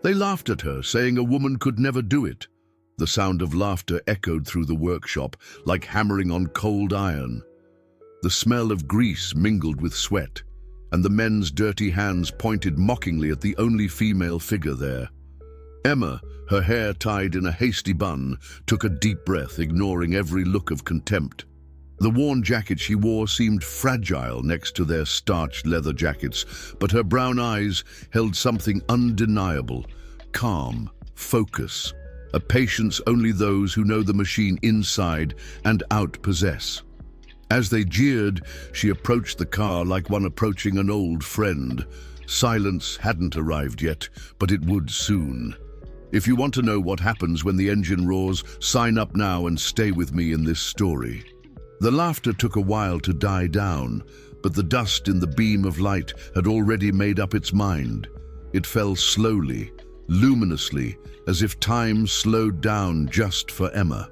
They laughed at her, saying a woman could never do it. The sound of laughter echoed through the workshop like hammering on cold iron. The smell of grease mingled with sweat, and the men's dirty hands pointed mockingly at the only female figure there. Emma, her hair tied in a hasty bun, took a deep breath, ignoring every look of contempt. The worn jacket she wore seemed fragile next to their starched leather jackets, but her brown eyes held something undeniable: calm, focus, a patience only those who know the machine inside and out possess. As they jeered, she approached the car like one approaching an old friend. Silence hadn't arrived yet, but it would soon. If you want to know what happens when the engine roars, sign up now and stay with me in this story. The laughter took a while to die down, but the dust in the beam of light had already made up its mind. It fell slowly, luminously, as if time slowed down just for Emma.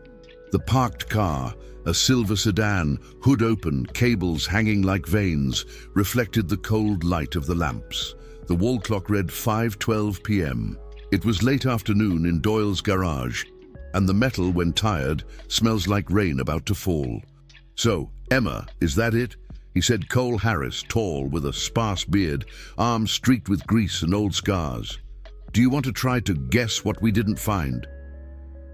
The parked car, a silver sedan, hood open, cables hanging like veins, reflected the cold light of the lamps. The wall clock read 5:12 p.m. It was late afternoon in Doyle's garage, and the metal, when tired, smells like rain about to fall. "So, Emma, is that it?" he said. Cole Harris, tall, with a sparse beard, arms streaked with grease and old scars. "Do you want to try to guess what we didn't find?"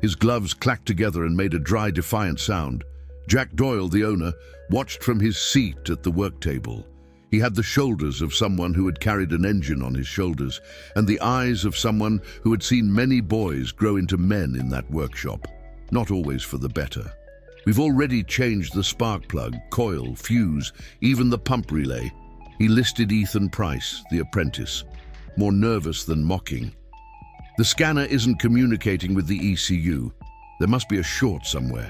His gloves clacked together and made a dry, defiant sound. Jack Doyle, the owner, watched from his seat at the work table. He had the shoulders of someone who had carried an engine on his shoulders, and the eyes of someone who had seen many boys grow into men in that workshop, not always for the better. "We've already changed the spark plug, coil, fuse, even the pump relay." He listed Ethan Price, the apprentice, more nervous than mocking. "The scanner isn't communicating with the ECU. There must be a short somewhere."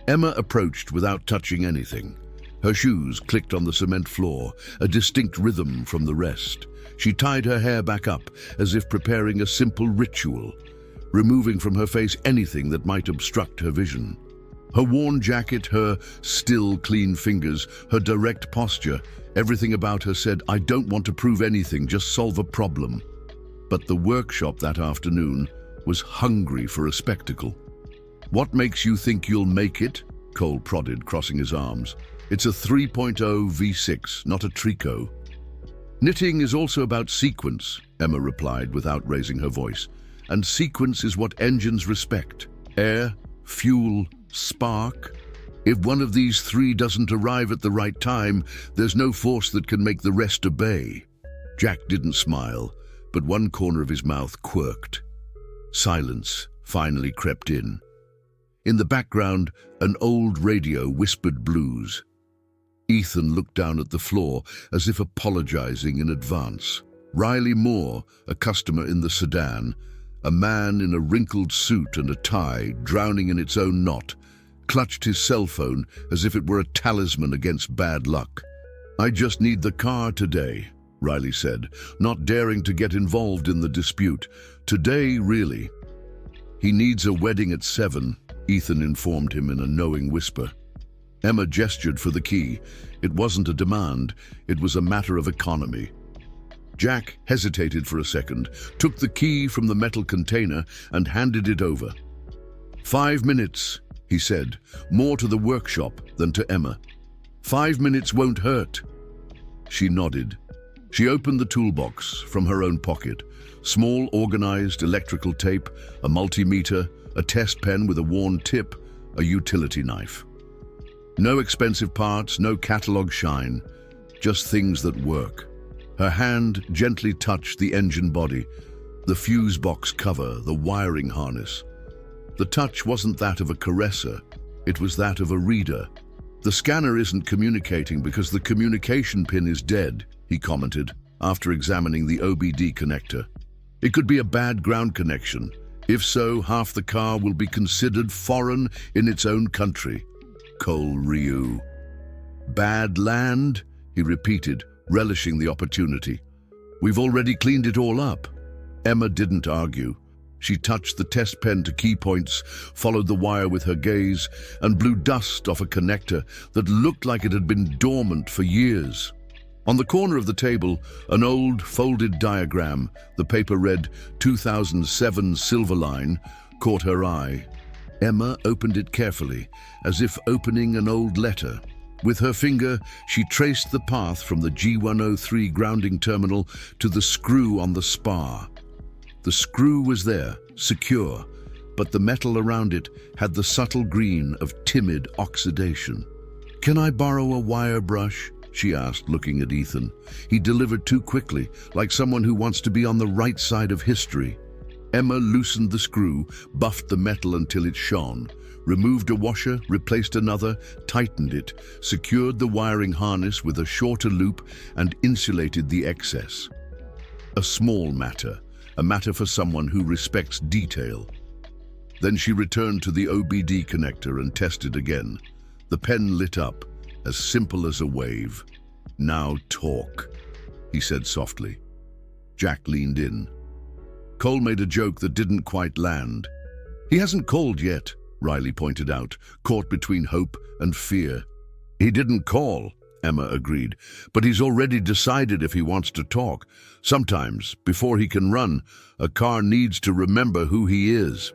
Emma approached without touching anything. Her shoes clicked on the cement floor, a distinct rhythm from the rest. She tied her hair back up, as if preparing a simple ritual, removing from her face anything that might obstruct her vision. Her worn jacket, her still, clean fingers, her direct posture, everything about her said, "I don't want to prove anything, just solve a problem." But the workshop that afternoon was hungry for a spectacle. "What makes you think you'll make it?" Cole prodded, crossing his arms. "It's a 3.0 V6, not a Trico." "Knitting is also about sequence," Emma replied without raising her voice. "And sequence is what engines respect. Air, fuel, spark. If one of these three doesn't arrive at the right time, there's no force that can make the rest obey." Jack didn't smile, but one corner of his mouth quirked. Silence finally crept in. In the background, an old radio whispered blues. Ethan looked down at the floor as if apologizing in advance. Riley Moore, a customer in the sedan, a man in a wrinkled suit and a tie, drowning in its own knot, clutched his cell phone as if it were a talisman against bad luck. "I just need the car today," Riley said, not daring to get involved in the dispute. "Today, really." "He needs a wedding at 7, Ethan informed him in a knowing whisper. Emma gestured for the key. It wasn't a demand, it was a matter of economy. Jack hesitated for a second, took the key from the metal container and handed it over. 5 minutes, he said, more to the workshop than to Emma. 5 minutes won't hurt. She nodded. She opened the toolbox from her own pocket. Small, organized electrical tape, a multimeter, a test pen with a worn tip, a utility knife. No expensive parts, no catalog shine, just things that work. Her hand gently touched the engine body, the fuse box cover, the wiring harness. The touch wasn't that of a caresser, it was that of a reader. "The scanner isn't communicating because the communication pin is dead," he commented, after examining the OBD connector. "It could be a bad ground connection. If so, half the car will be considered foreign in its own country." Cole Ryu. "Bad land?" he repeated, relishing the opportunity. "We've already cleaned it all up." Emma didn't argue. She touched the test pen to key points, followed the wire with her gaze, and blew dust off a connector that looked like it had been dormant for years. On the corner of the table, an old, folded diagram, the paper read 2007 Silverline, caught her eye. Emma opened it carefully, as if opening an old letter. With her finger, she traced the path from the G103 grounding terminal to the screw on the spar. The screw was there, secure, but the metal around it had the subtle green of timid oxidation. "Can I borrow a wire brush?" she asked, looking at Ethan. He delivered too quickly, like someone who wants to be on the right side of history. Emma loosened the screw, buffed the metal until it shone, removed a washer, replaced another, tightened it, secured the wiring harness with a shorter loop, and insulated the excess. A small matter, a matter for someone who respects detail. Then she returned to the OBD connector and tested again. The pen lit up, as simple as a wave. "Now talk," he said softly. Jack leaned in. Cole made a joke that didn't quite land. "He hasn't called yet," Riley pointed out, caught between hope and fear. "He didn't call," Emma agreed, "but he's already decided if he wants to talk. Sometimes, before he can run, a car needs to remember who he is."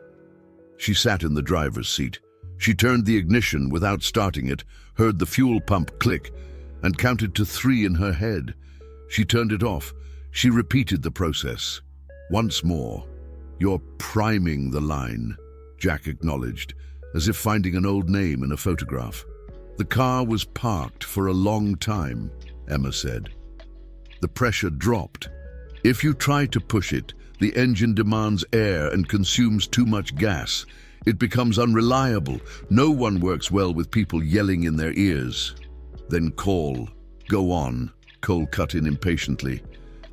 She sat in the driver's seat. She turned the ignition without starting it, heard the fuel pump click, and counted to 3 in her head. She turned it off. She repeated the process. Once more. "You're priming the line," Jack acknowledged, as if finding an old name in a photograph. "The car was parked for a long time," Emma said. The pressure dropped. "If you try to push it, the engine demands air and consumes too much gas. It becomes unreliable. No one works well with people yelling in their ears." "Then call. Go on," Cole cut in impatiently.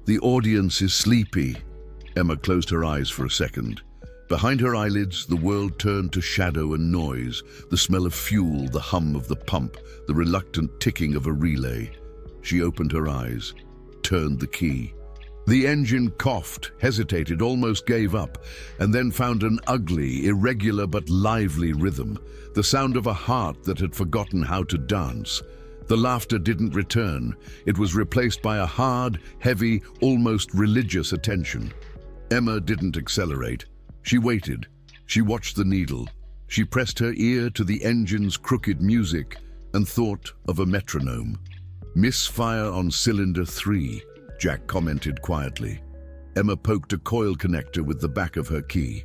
"The audience is sleepy." Emma closed her eyes for a second. Behind her eyelids, the world turned to shadow and noise, the smell of fuel, the hum of the pump, the reluctant ticking of a relay. She opened her eyes, turned the key. The engine coughed, hesitated, almost gave up, and then found an ugly, irregular but lively rhythm, the sound of a heart that had forgotten how to dance. The laughter didn't return. It was replaced by a hard, heavy, almost religious attention. Emma didn't accelerate. She waited. She watched the needle. She pressed her ear to the engine's crooked music and thought of a metronome. "Misfire on cylinder 3, Jack commented quietly. Emma poked a coil connector with the back of her key.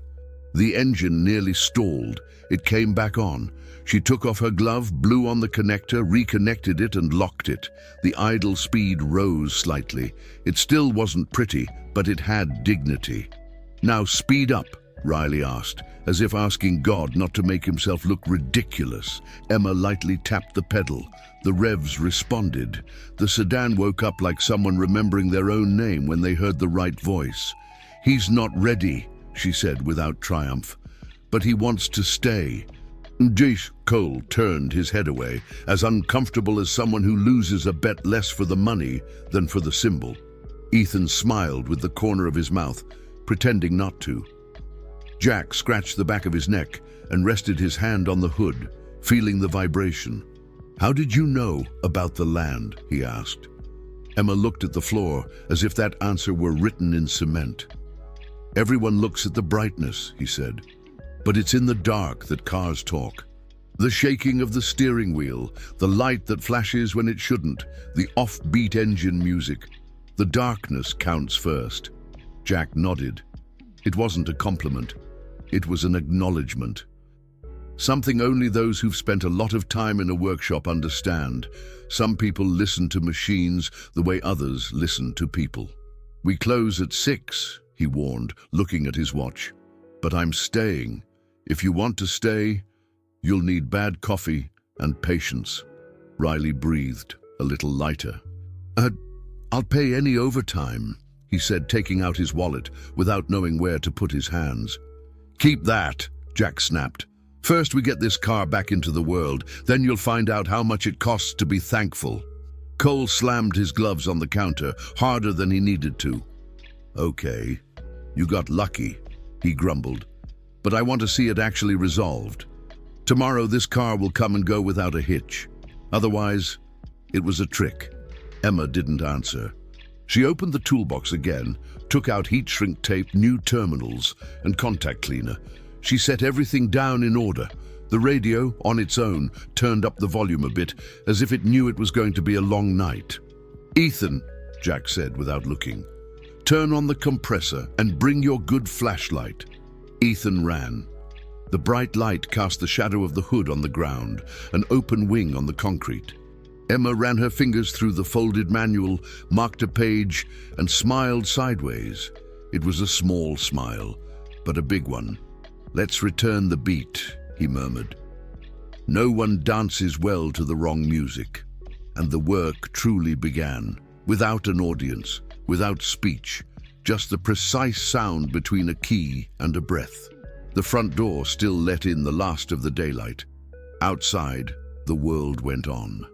The engine nearly stalled. It came back on. She took off her glove, blew on the connector, reconnected it and locked it. The idle speed rose slightly. It still wasn't pretty, but it had dignity. "Now speed up," Riley asked, as if asking God not to make himself look ridiculous. Emma lightly tapped the pedal. The revs responded. The sedan woke up like someone remembering their own name when they heard the right voice. "He's not ready," she said without triumph, "but he wants to stay." Jace Cole turned his head away, as uncomfortable as someone who loses a bet less for the money than for the symbol. Ethan smiled with the corner of his mouth, pretending not to. Jack scratched the back of his neck and rested his hand on the hood, feeling the vibration. "How did you know about the land?" he asked. Emma looked at the floor as if that answer were written in cement. "Everyone looks at the brightness," he said, "but it's in the dark that cars talk. The shaking of the steering wheel, the light that flashes when it shouldn't, the offbeat engine music. The darkness counts first." Jack nodded. It wasn't a compliment. It was an acknowledgement. Something only those who've spent a lot of time in a workshop understand. Some people listen to machines the way others listen to people. "We close at 6, he warned, looking at his watch. "But I'm staying. If you want to stay, you'll need bad coffee and patience." Riley breathed, a little lighter. I'll pay any overtime," he said, taking out his wallet without knowing where to put his hands. "Keep that," Jack snapped. "First we get this car back into the world, then you'll find out how much it costs to be thankful." Cole slammed his gloves on the counter, harder than he needed to. "Okay, you got lucky," he grumbled, "but I want to see it actually resolved. Tomorrow this car will come and go without a hitch. Otherwise, it was a trick." Emma didn't answer. She opened the toolbox again, took out heat shrink tape, new terminals, and contact cleaner. She set everything down in order. The radio, on its own, turned up the volume a bit, as if it knew it was going to be a long night. "Ethan," Jack said without looking, "turn on the compressor and bring your good flashlight." Ethan ran. The bright light cast the shadow of the hood on the ground, an open wing on the concrete. Emma ran her fingers through the folded manual, marked a page, and smiled sideways. It was a small smile, but a big one. "Let's return the beat," he murmured. No one dances well to the wrong music. And the work truly began, without an audience, without speech, just the precise sound between a key and a breath. The front door still let in the last of the daylight. Outside, the world went on.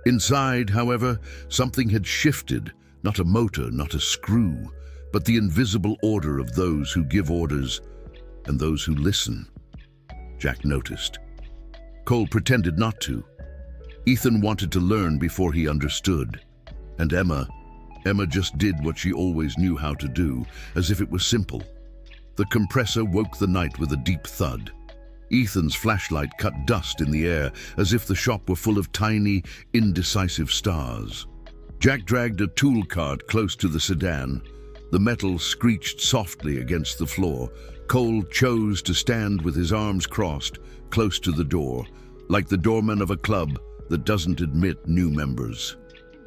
Inside, however, something had shifted, not a motor, not a screw, but the invisible order of those who give orders and those who listen. Jack noticed. Cole pretended not to. Ethan wanted to learn before he understood. And Emma just did what she always knew how to do, as if it was simple. The compressor woke the night with a deep thud. Ethan's flashlight cut dust in the air, as if the shop were full of tiny, indecisive stars. Jack dragged a tool cart close to the sedan. The metal screeched softly against the floor. Cole chose to stand with his arms crossed, close to the door, like the doorman of a club that doesn't admit new members.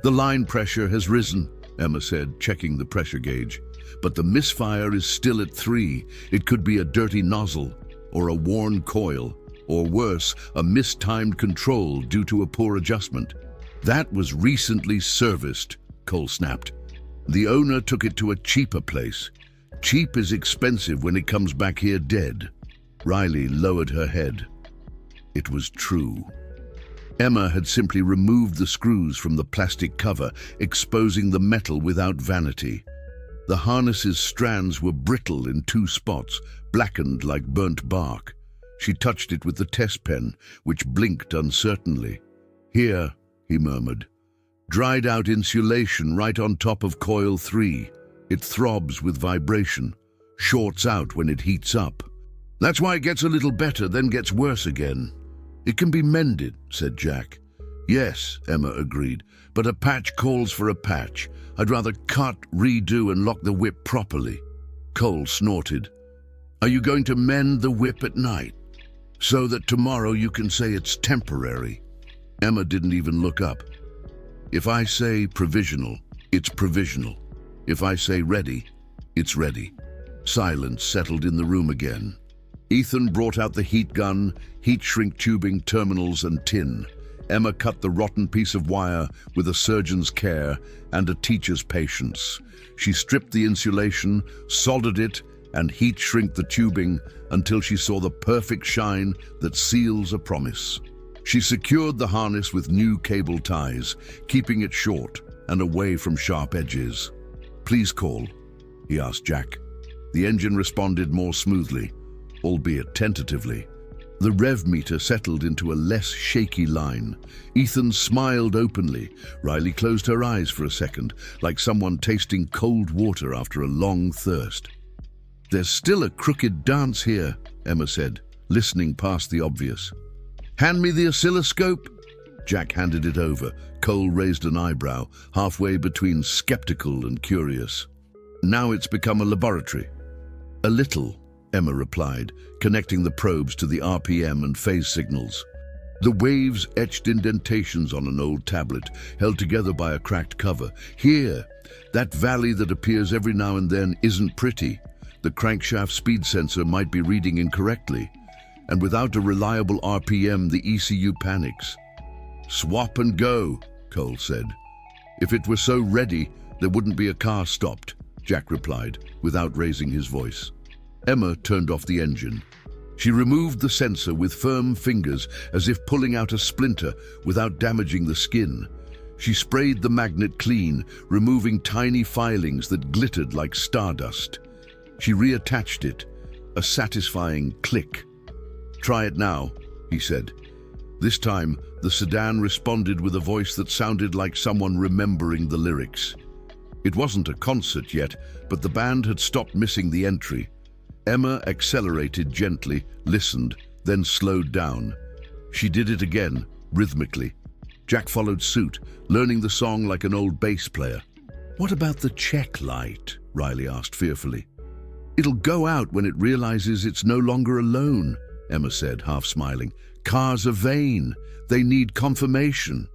"The line pressure has risen," Emma said, checking the pressure gauge. "But the misfire is still at 3. It could be a dirty nozzle, or a worn coil, or worse, a mistimed control due to a poor adjustment." "That was recently serviced," Cole snapped. "The owner took it to a cheaper place. Cheap is expensive when it comes back here dead." Riley lowered her head. It was true. Emma had simply removed the screws from the plastic cover, exposing the metal without vanity. The harness's strands were brittle in 2 spots, blackened like burnt bark. She touched it with the test pen, which blinked uncertainly. "Here," he murmured. "Dried out insulation right on top of coil 3. It throbs with vibration, shorts out when it heats up. That's why it gets a little better, then gets worse again." "It can be mended," said Jack. "Yes," Emma agreed, "but a patch calls for a patch. I'd rather cut, redo, and lock the whip properly." Cole snorted. "Are you going to mend the whip at night, so that tomorrow you can say it's temporary?" Emma didn't even look up. "If I say provisional, it's provisional. If I say ready, it's ready." Silence settled in the room again. Ethan brought out the heat gun, heat shrink tubing, terminals, and tin. Emma cut the rotten piece of wire with a surgeon's care and a teacher's patience. She stripped the insulation, soldered it, and heat shrink the tubing until she saw the perfect shine that seals a promise. She secured the harness with new cable ties, keeping it short and away from sharp edges. "Please call," he asked Jack. The engine responded more smoothly, albeit tentatively. The rev meter settled into a less shaky line. Ethan smiled openly. Riley closed her eyes for a second, like someone tasting cold water after a long thirst. "There's still a crooked dance here," Emma said, listening past the obvious. "Hand me the oscilloscope." Jack handed it over. Cole raised an eyebrow, halfway between skeptical and curious. "Now it's become a laboratory." "A little," Emma replied, connecting the probes to the RPM and phase signals. The waves etched indentations on an old tablet, held together by a cracked cover. "Here, that valley that appears every now and then isn't pretty. The crankshaft speed sensor might be reading incorrectly, and without a reliable RPM, the ECU panics." "Swap and go," Cole said. "If it were so ready, there wouldn't be a car stopped," Jack replied, without raising his voice. Emma turned off the engine. She removed the sensor with firm fingers, as if pulling out a splinter without damaging the skin. She sprayed the magnet clean, removing tiny filings that glittered like stardust. She reattached it, a satisfying click. "Try it now," he said. This time, the sedan responded with a voice that sounded like someone remembering the lyrics. It wasn't a concert yet, but the band had stopped missing the entry. Emma accelerated gently, listened, then slowed down. She did it again, rhythmically. Jack followed suit, learning the song like an old bass player. "What about the check light?" Riley asked fearfully. "It'll go out when it realizes it's no longer alone," Emma said, half smiling. "Cars are vain. They need confirmation."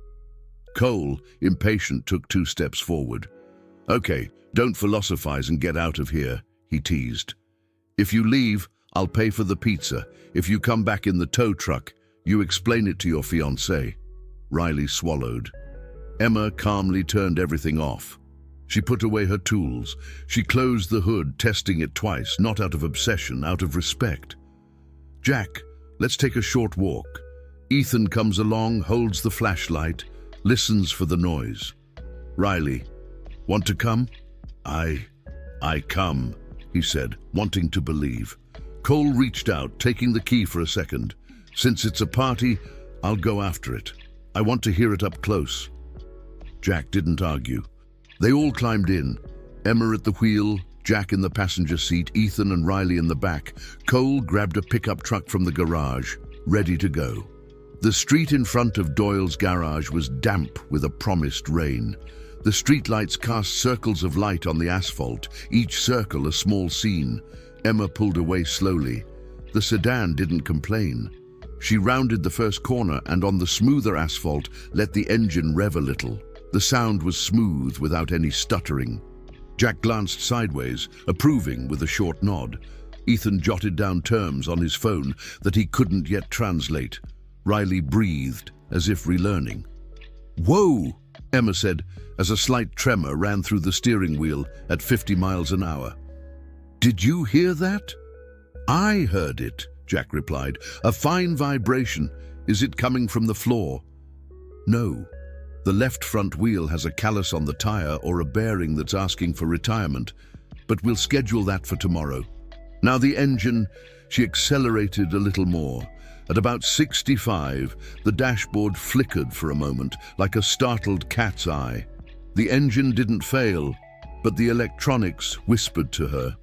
Cole, impatient, took 2 steps forward. "Okay, don't philosophize and get out of here," he teased. "If you leave, I'll pay for the pizza. If you come back in the tow truck, you explain it to your fiancé." Riley swallowed. Emma calmly turned everything off. She put away her tools. She closed the hood, testing it twice, not out of obsession, out of respect. "Jack, let's take a short walk." Ethan comes along, holds the flashlight, listens for the noise. "Riley, want to come?" I come," he said, wanting to believe. Cole reached out, taking the key for a second. "Since it's a party, I'll go after it. I want to hear it up close." Jack didn't argue. They all climbed in. Emma at the wheel, Jack in the passenger seat, Ethan and Riley in the back. Cole grabbed a pickup truck from the garage, ready to go. The street in front of Doyle's garage was damp with a promised rain. The streetlights cast circles of light on the asphalt, each circle a small scene. Emma pulled away slowly. The sedan didn't complain. She rounded the first corner and on the smoother asphalt let the engine rev a little. The sound was smooth without any stuttering. Jack glanced sideways, approving with a short nod. Ethan jotted down terms on his phone that he couldn't yet translate. Riley breathed, as if relearning. "Whoa!" Emma said, as a slight tremor ran through the steering wheel at 50 miles an hour. "Did you hear that?" "I heard it," Jack replied. "A fine vibration. Is it coming from the floor?" "No. The left front wheel has a callus on the tire or a bearing that's asking for retirement, but we'll schedule that for tomorrow." Now the engine, she accelerated a little more. At about 65, the dashboard flickered for a moment, like a startled cat's eye. The engine didn't fail, but the electronics whispered to her.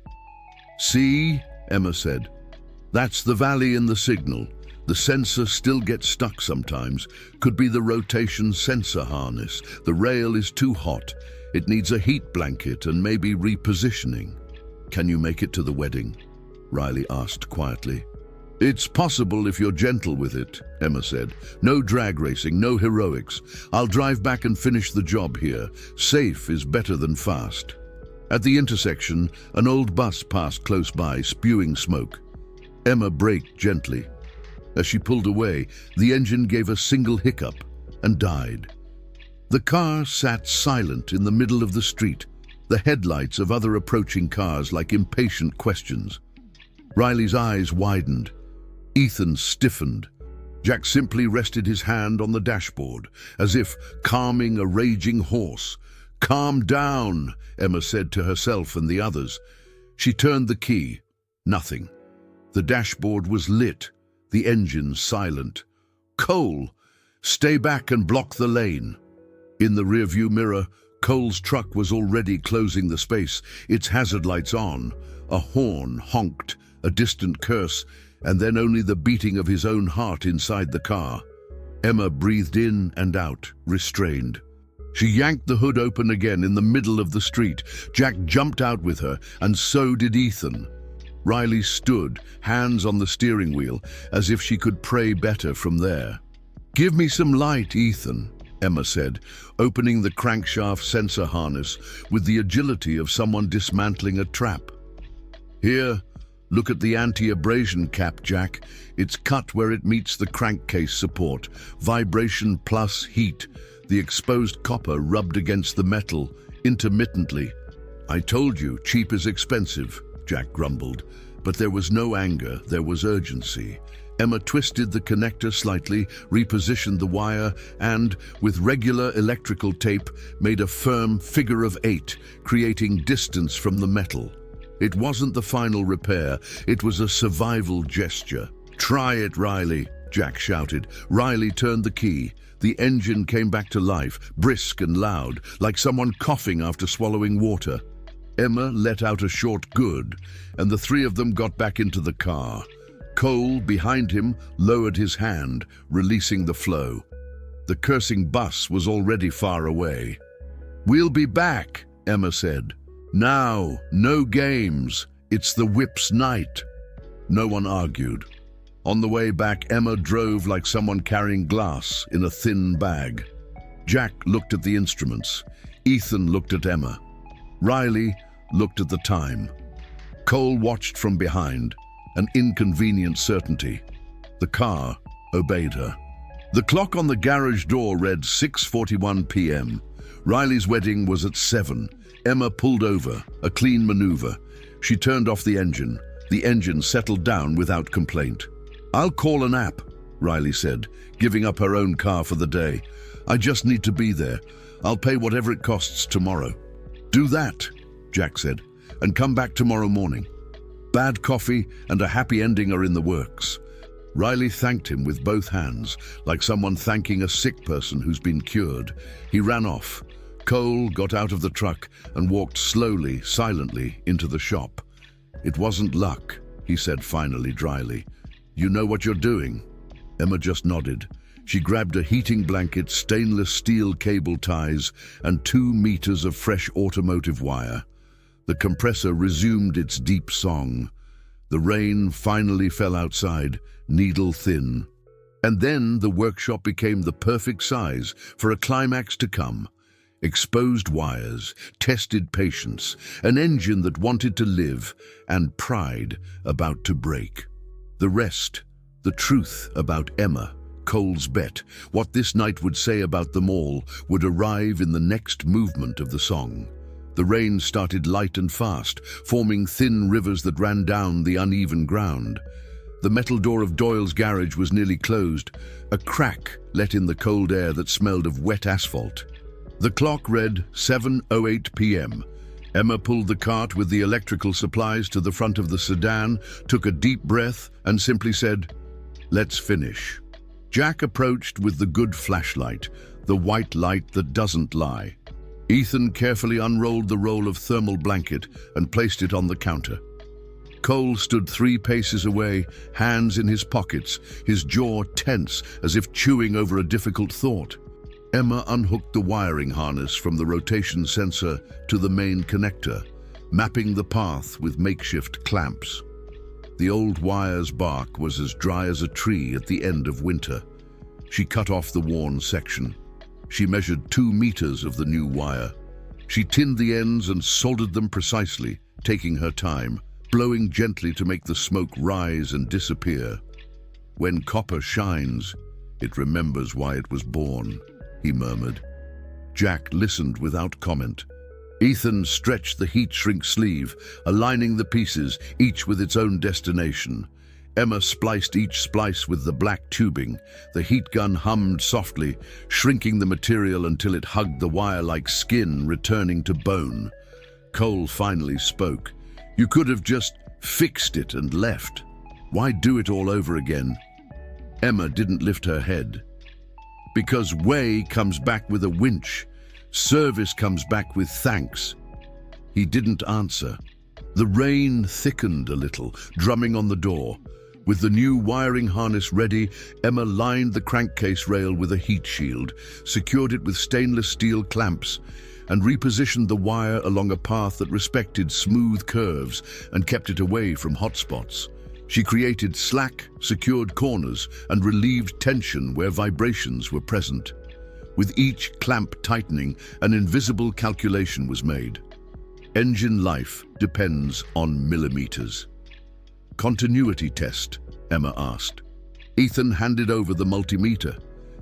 "See," Emma said. "That's the valley in the signal. The sensor still gets stuck sometimes. Could be the rotation sensor harness. The rail is too hot. It needs a heat blanket and maybe repositioning." "Can you make it to the wedding?" Riley asked quietly. "It's possible if you're gentle with it," Emma said. "No drag racing, no heroics. I'll drive back and finish the job here. Safe is better than fast." At the intersection, an old bus passed close by, spewing smoke. Emma braked gently. As she pulled away, the engine gave a single hiccup and died. The car sat silent in the middle of the street, the headlights of other approaching cars like impatient questions. Riley's eyes widened. Ethan stiffened. Jack simply rested his hand on the dashboard, as if calming a raging horse. "Calm down," Emma said to herself and the others. She turned the key. Nothing. The dashboard was lit, the engine silent. "Cole, stay back and block the lane." In the rearview mirror, Cole's truck was already closing the space, its hazard lights on. A horn honked, a distant curse, and then only the beating of his own heart inside the car. Emma breathed in and out, restrained. She yanked the hood open again in the middle of the street. Jack jumped out with her, and so did Ethan. Riley stood, hands on the steering wheel, as if she could pray better from there. "Give me some light, Ethan," Emma said, opening the crankshaft sensor harness with the agility of someone dismantling a trap. "Here, look at the anti-abrasion cap, Jack. It's cut where it meets the crankcase support. Vibration plus heat. The exposed copper rubbed against the metal, intermittently." "I told you, cheap is expensive," Jack grumbled. But there was no anger, there was urgency. Emma twisted the connector slightly, repositioned the wire, and, with regular electrical tape, made a firm figure of 8, creating distance from the metal. It wasn't the final repair, it was a survival gesture. "Try it, Riley," Jack shouted. Riley turned the key. The engine came back to life, brisk and loud, like someone coughing after swallowing water. Emma let out a short "good," and the three of them got back into the car. Cole, behind him, lowered his hand, releasing the flow. The cursing bus was already far away. "We'll be back," Emma said. "Now, no games. It's the whip's night." No one argued. On the way back, Emma drove like someone carrying glass in a thin bag. Jack looked at the instruments. Ethan looked at Emma. Riley looked at the time. Cole watched from behind, an inconvenient certainty. The car obeyed her. The clock on the garage door read 6:41 p.m. Riley's wedding was at 7. Emma pulled over, a clean maneuver. She turned off the engine. The engine settled down without complaint. "I'll call an app," Riley said, giving up her own car for the day. "I just need to be there. I'll pay whatever it costs tomorrow." "Do that," Jack said, "and come back tomorrow morning. Bad coffee and a happy ending are in the works." Riley thanked him with both hands, like someone thanking a sick person who's been cured. He ran off. Cole got out of the truck and walked slowly, silently, into the shop. "It wasn't luck," he said finally, dryly. "You know what you're doing?" Emma just nodded. She grabbed a heating blanket, stainless steel cable ties, and 2 meters of fresh automotive wire. The compressor resumed its deep song. The rain finally fell outside, needle thin. And then the workshop became the perfect size for a climax to come. Exposed wires, tested patience, an engine that wanted to live, and pride about to break. The rest, the truth about Emma, Cole's bet, what this night would say about them all, would arrive in the next movement of the song. The rain started light and fast, forming thin rivers that ran down the uneven ground. The metal door of Doyle's garage was nearly closed. A crack let in the cold air that smelled of wet asphalt. The clock read 7:08 p.m. Emma pulled the cart with the electrical supplies to the front of the sedan, took a deep breath, and simply said, "Let's finish." Jack approached with the good flashlight, the white light that doesn't lie. Ethan carefully unrolled the roll of thermal blanket and placed it on the counter. Cole stood 3 paces away, hands in his pockets, his jaw tense as if chewing over a difficult thought. Emma unhooked the wiring harness from the rotation sensor to the main connector, mapping the path with makeshift clamps. The old wire's bark was as dry as a tree at the end of winter. She cut off the worn section. She measured 2 meters of the new wire. She tinned the ends and soldered them precisely, taking her time, blowing gently to make the smoke rise and disappear. "When copper shines, it remembers why it was born," he murmured. Jack listened without comment. Ethan stretched the heat-shrink sleeve, aligning the pieces, each with its own destination. Emma spliced each splice with the black tubing. The heat gun hummed softly, shrinking the material until it hugged the wire like skin returning to bone. Cole finally spoke. "You could have just fixed it and left. Why do it all over again?" Emma didn't lift her head. "Because Way comes back with a winch. Service comes back with thanks." He didn't answer. The rain thickened a little, drumming on the door. With the new wiring harness ready, Emma lined the crankcase rail with a heat shield, secured it with stainless steel clamps, and repositioned the wire along a path that respected smooth curves and kept it away from hot spots. She created slack, secured corners and relieved tension where vibrations were present. With each clamp tightening, an invisible calculation was made. Engine life depends on millimeters. "Continuity test," Emma asked. Ethan handed over the multimeter.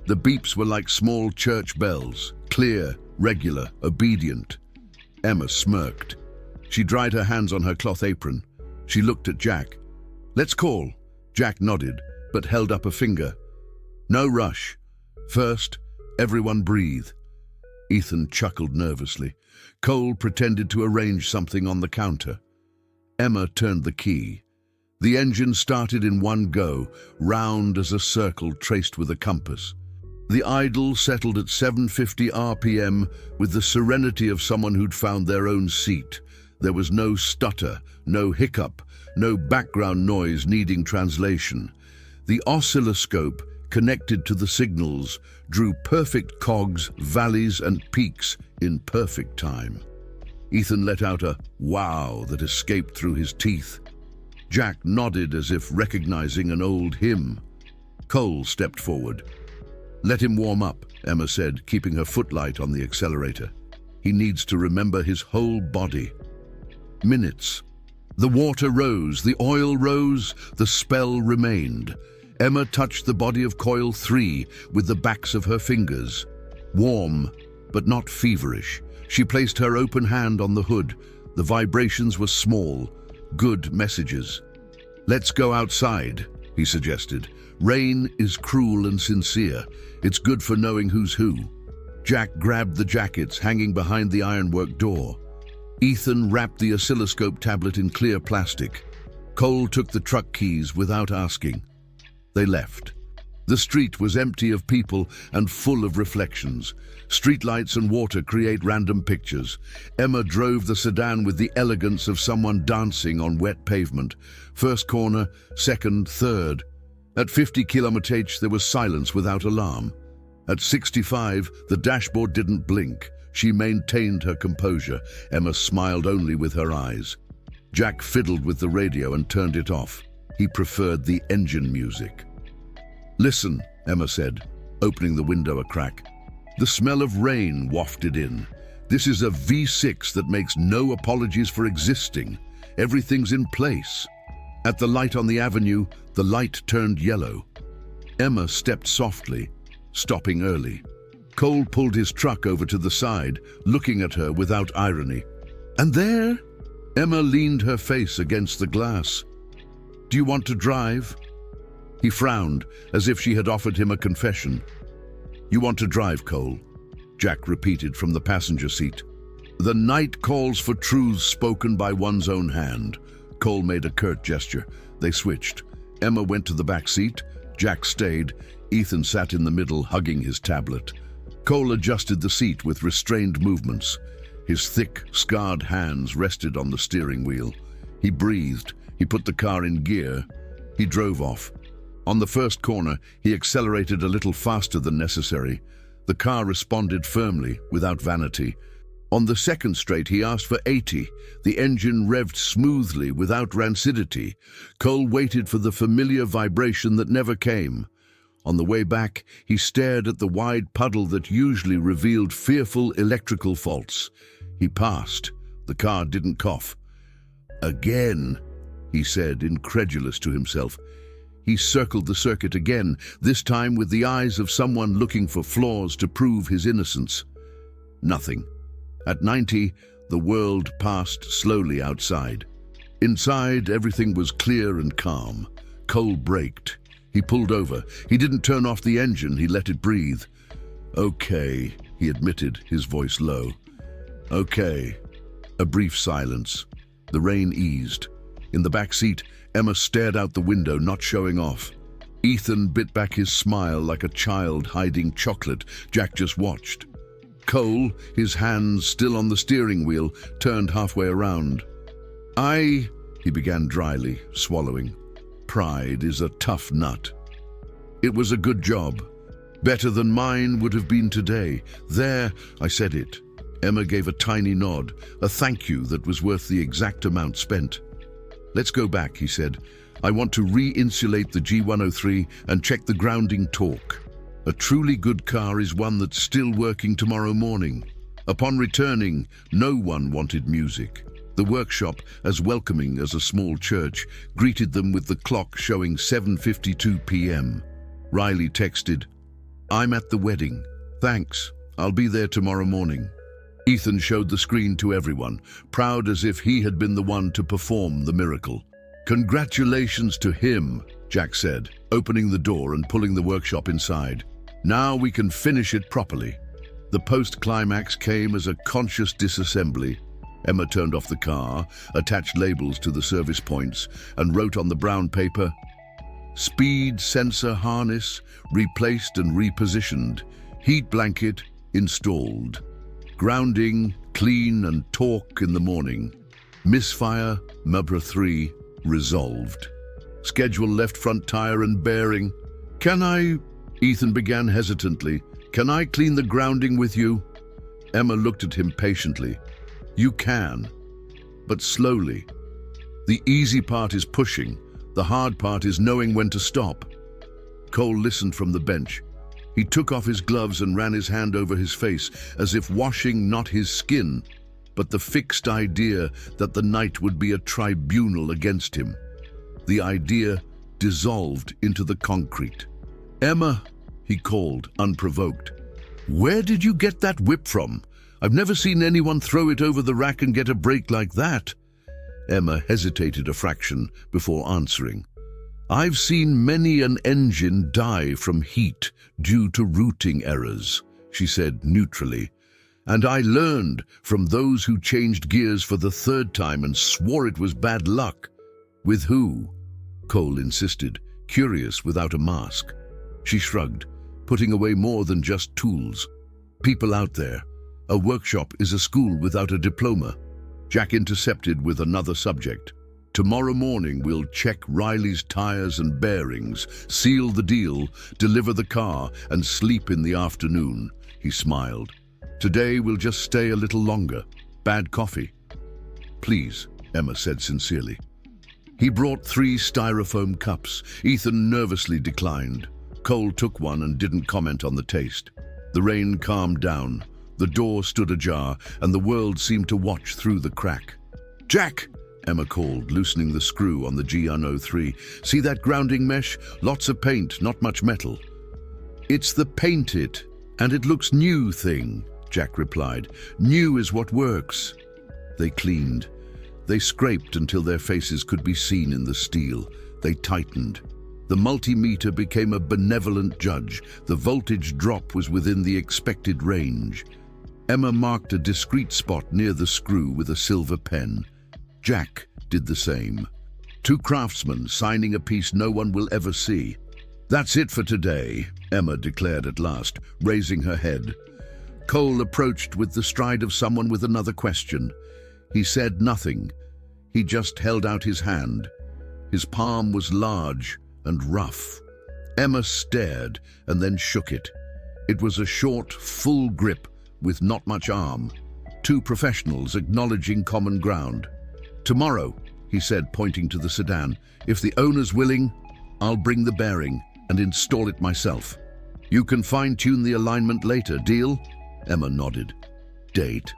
The beeps were like small church bells, clear, regular, obedient. Emma smirked. She dried her hands on her cloth apron. She looked at Jack. "Let's call." Jack nodded, but held up a finger. "No rush. First, everyone breathe." Ethan chuckled nervously. Cole pretended to arrange something on the counter. Emma turned the key. The engine started in one go, round as a circle traced with a compass. The idle settled at 750 RPM with the serenity of someone who'd found their own seat. There was no stutter, no hiccup, no background noise needing translation. The oscilloscope, connected to the signals, drew perfect cogs, valleys and peaks in perfect time. Ethan let out a wow that escaped through his teeth. Jack nodded as if recognizing an old hymn. Cole stepped forward. "Let him warm up," Emma said, keeping her footlight on the accelerator. "He needs to remember his whole body." Minutes. The water rose, the oil rose, the spell remained. Emma touched the body of Coil 3 with the backs of her fingers. Warm, but not feverish. She placed her open hand on the hood. The vibrations were small, good messages. "Let's go outside," he suggested. "Rain is cruel and sincere. It's good for knowing who's who." Jack grabbed the jackets hanging behind the ironwork door. Ethan wrapped the oscilloscope tablet in clear plastic. Cole took the truck keys without asking. They left. The street was empty of people and full of reflections. Streetlights and water create random pictures. Emma drove the sedan with the elegance of someone dancing on wet pavement. First corner, second, third. At 50 km/h there was silence without alarm. At 65, the dashboard didn't blink. She maintained her composure. Emma smiled only with her eyes. Jack fiddled with the radio and turned it off. He preferred the engine music. "Listen," Emma said, opening the window a crack. The smell of rain wafted in. "This is a V6 that makes no apologies for existing. Everything's in place." At the light on the avenue, the light turned yellow. Emma stepped softly, stopping early. Cole pulled his truck over to the side, looking at her without irony. "And there?" Emma leaned her face against the glass. "Do you want to drive?" He frowned, as if she had offered him a confession. "You want to drive, Cole?" Jack repeated from the passenger seat. "The night calls for truths spoken by one's own hand." Cole made a curt gesture. They switched. Emma went to the back seat. Jack stayed. Ethan sat in the middle, hugging his tablet. Cole adjusted the seat with restrained movements. His thick, scarred hands rested on the steering wheel. He breathed. He put the car in gear. He drove off. On the first corner, he accelerated a little faster than necessary. The car responded firmly, without vanity. On the second straight, he asked for 80. The engine revved smoothly, without rancidity. Cole waited for the familiar vibration that never came. On the way back, he stared at the wide puddle that usually revealed fearful electrical faults. He passed. The car didn't cough. "Again," he said, incredulous to himself. He circled the circuit again, this time with the eyes of someone looking for flaws to prove his innocence. Nothing. At 90, the world passed slowly outside. Inside, everything was clear and calm. Cole braked. He pulled over. He didn't turn off the engine, he let it breathe. "Okay," he admitted, his voice low. "Okay." A brief silence. The rain eased. In the back seat, Emma stared out the window, not showing off. Ethan bit back his smile like a child hiding chocolate. Jack just watched. Cole, his hands still on the steering wheel, turned halfway around. He began dryly, swallowing. Pride is a tough nut. "It was a good job. Better than mine would have been today. There, I said it." Emma gave a tiny nod, a thank you that was worth the exact amount spent. "Let's go back," he said. "I want to re-insulate the G103 and check the grounding torque. A truly good car is one that's still working tomorrow morning." Upon returning, no one wanted music. The workshop, as welcoming as a small church, greeted them with the clock showing 7:52 p.m. Riley texted, "I'm at the wedding. Thanks. I'll be there tomorrow morning." Ethan showed the screen to everyone, proud as if he had been the one to perform the miracle. "Congratulations to him," Jack said, opening the door and pulling the workshop inside. "Now we can finish it properly." The post-climax came as a conscious disassembly. Emma turned off the car, attached labels to the service points, and wrote on the brown paper, "Speed sensor harness replaced and repositioned. Heat blanket installed. Grounding, clean and torque in the morning. Misfire, Mabra 3, resolved. Schedule left front tire and bearing. Can I?" Ethan began hesitantly. "Can I clean the grounding with you?" Emma looked at him patiently. "You can, but slowly. The easy part is pushing. The hard part is knowing when to stop." Cole listened from the bench. He took off his gloves and ran his hand over his face, as if washing not his skin, but the fixed idea that the night would be a tribunal against him. The idea dissolved into the concrete. "Emma," he called, unprovoked. "Where did you get that whip from? I've never seen anyone throw it over the rack and get a break like that." Emma hesitated a fraction before answering. "I've seen many an engine die from heat due to routing errors," she said neutrally. "And I learned from those who changed gears for the third time and swore it was bad luck." "With who?" Cole insisted, curious without a mask. She shrugged, putting away more than just tools. "People out there. A workshop is a school without a diploma." Jack intercepted with another subject. "Tomorrow morning we'll check Riley's tires and bearings, seal the deal, deliver the car, and sleep in the afternoon." He smiled. "Today we'll just stay a little longer. Bad coffee?" "Please," Emma said sincerely. He brought 3 styrofoam cups. Ethan nervously declined. Cole took one and didn't comment on the taste. The rain calmed down. The door stood ajar, and the world seemed to watch through the crack. "Jack!" Emma called, loosening the screw on the G103. "See that grounding mesh? Lots of paint, not much metal." "It's the paint it, and it looks new thing," Jack replied. "New is what works." They cleaned. They scraped until their faces could be seen in the steel. They tightened. The multimeter became a benevolent judge. The voltage drop was within the expected range. Emma marked a discrete spot near the screw with a silver pen. Jack did the same. 2 craftsmen signing a piece no one will ever see. "That's it for today," Emma declared at last, raising her head. Cole approached with the stride of someone with another question. He said nothing. He just held out his hand. His palm was large and rough. Emma stared and then shook it. It was a short, full grip with not much arm. 2 professionals acknowledging common ground. "Tomorrow," he said, pointing to the sedan, "if the owner's willing, I'll bring the bearing and install it myself. You can fine-tune the alignment later, deal?" Emma nodded. "Date?"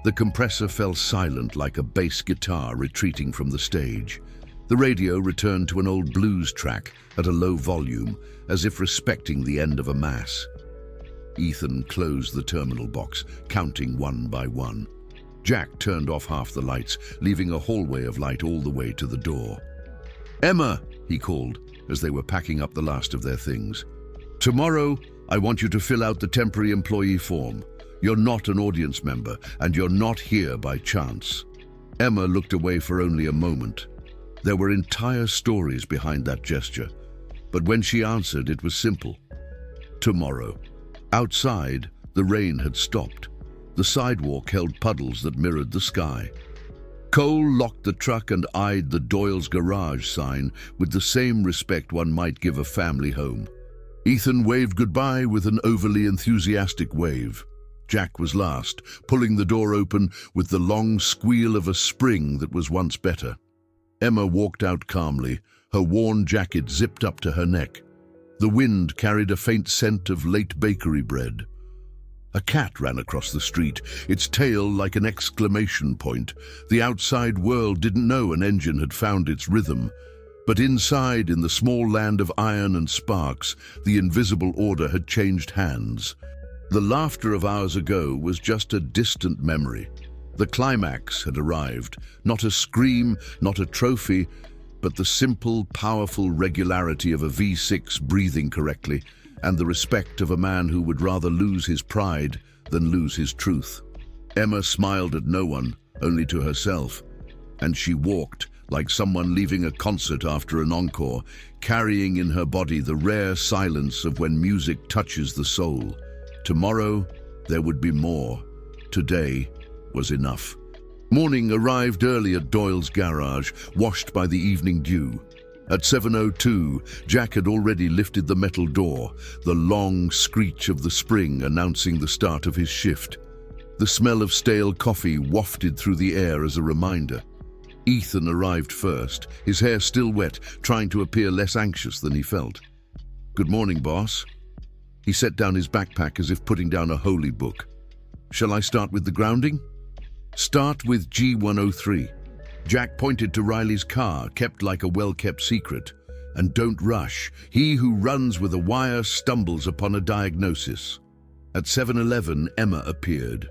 The compressor fell silent like a bass guitar retreating from the stage. The radio returned to an old blues track at a low volume, as if respecting the end of a mass. Ethan closed the terminal box, counting one by one. Jack turned off half the lights, leaving a hallway of light all the way to the door. "Emma," he called, as they were packing up the last of their things. "Tomorrow, I want you to fill out the temporary employee form. You're not an audience member, and you're not here by chance." Emma looked away for only a moment. There were entire stories behind that gesture, but when she answered, it was simple. Tomorrow. Outside, the rain had stopped. The sidewalk held puddles that mirrored the sky. Cole locked the truck and eyed the Doyle's Garage sign with the same respect one might give a family home. Ethan waved goodbye with an overly enthusiastic wave. Jack was last, pulling the door open with the long squeal of a spring that was once better. Emma walked out calmly, her worn jacket zipped up to her neck. The wind carried a faint scent of late bakery bread. A cat ran across the street, its tail like an exclamation point. The outside world didn't know an engine had found its rhythm. But inside, in the small land of iron and sparks, the invisible order had changed hands. The laughter of hours ago was just a distant memory. The climax had arrived, not a scream, not a trophy, but the simple, powerful regularity of a V6 breathing correctly, and the respect of a man who would rather lose his pride than lose his truth. Emma smiled at no one, only to herself, and she walked like someone leaving a concert after an encore, carrying in her body the rare silence of when music touches the soul. Tomorrow, there would be more. Today was enough. Morning arrived early at Doyle's garage, washed by the evening dew. At 7:02, Jack had already lifted the metal door, the long screech of the spring announcing the start of his shift. The smell of stale coffee wafted through the air as a reminder. Ethan arrived first, his hair still wet, trying to appear less anxious than he felt. "Good morning, boss." He set down his backpack as if putting down a holy book. "Shall I start with the grounding?" "Start with G103. Jack pointed to Riley's car, kept like a well-kept secret. "And don't rush. He who runs with a wire stumbles upon a diagnosis." At 7:11, Emma appeared.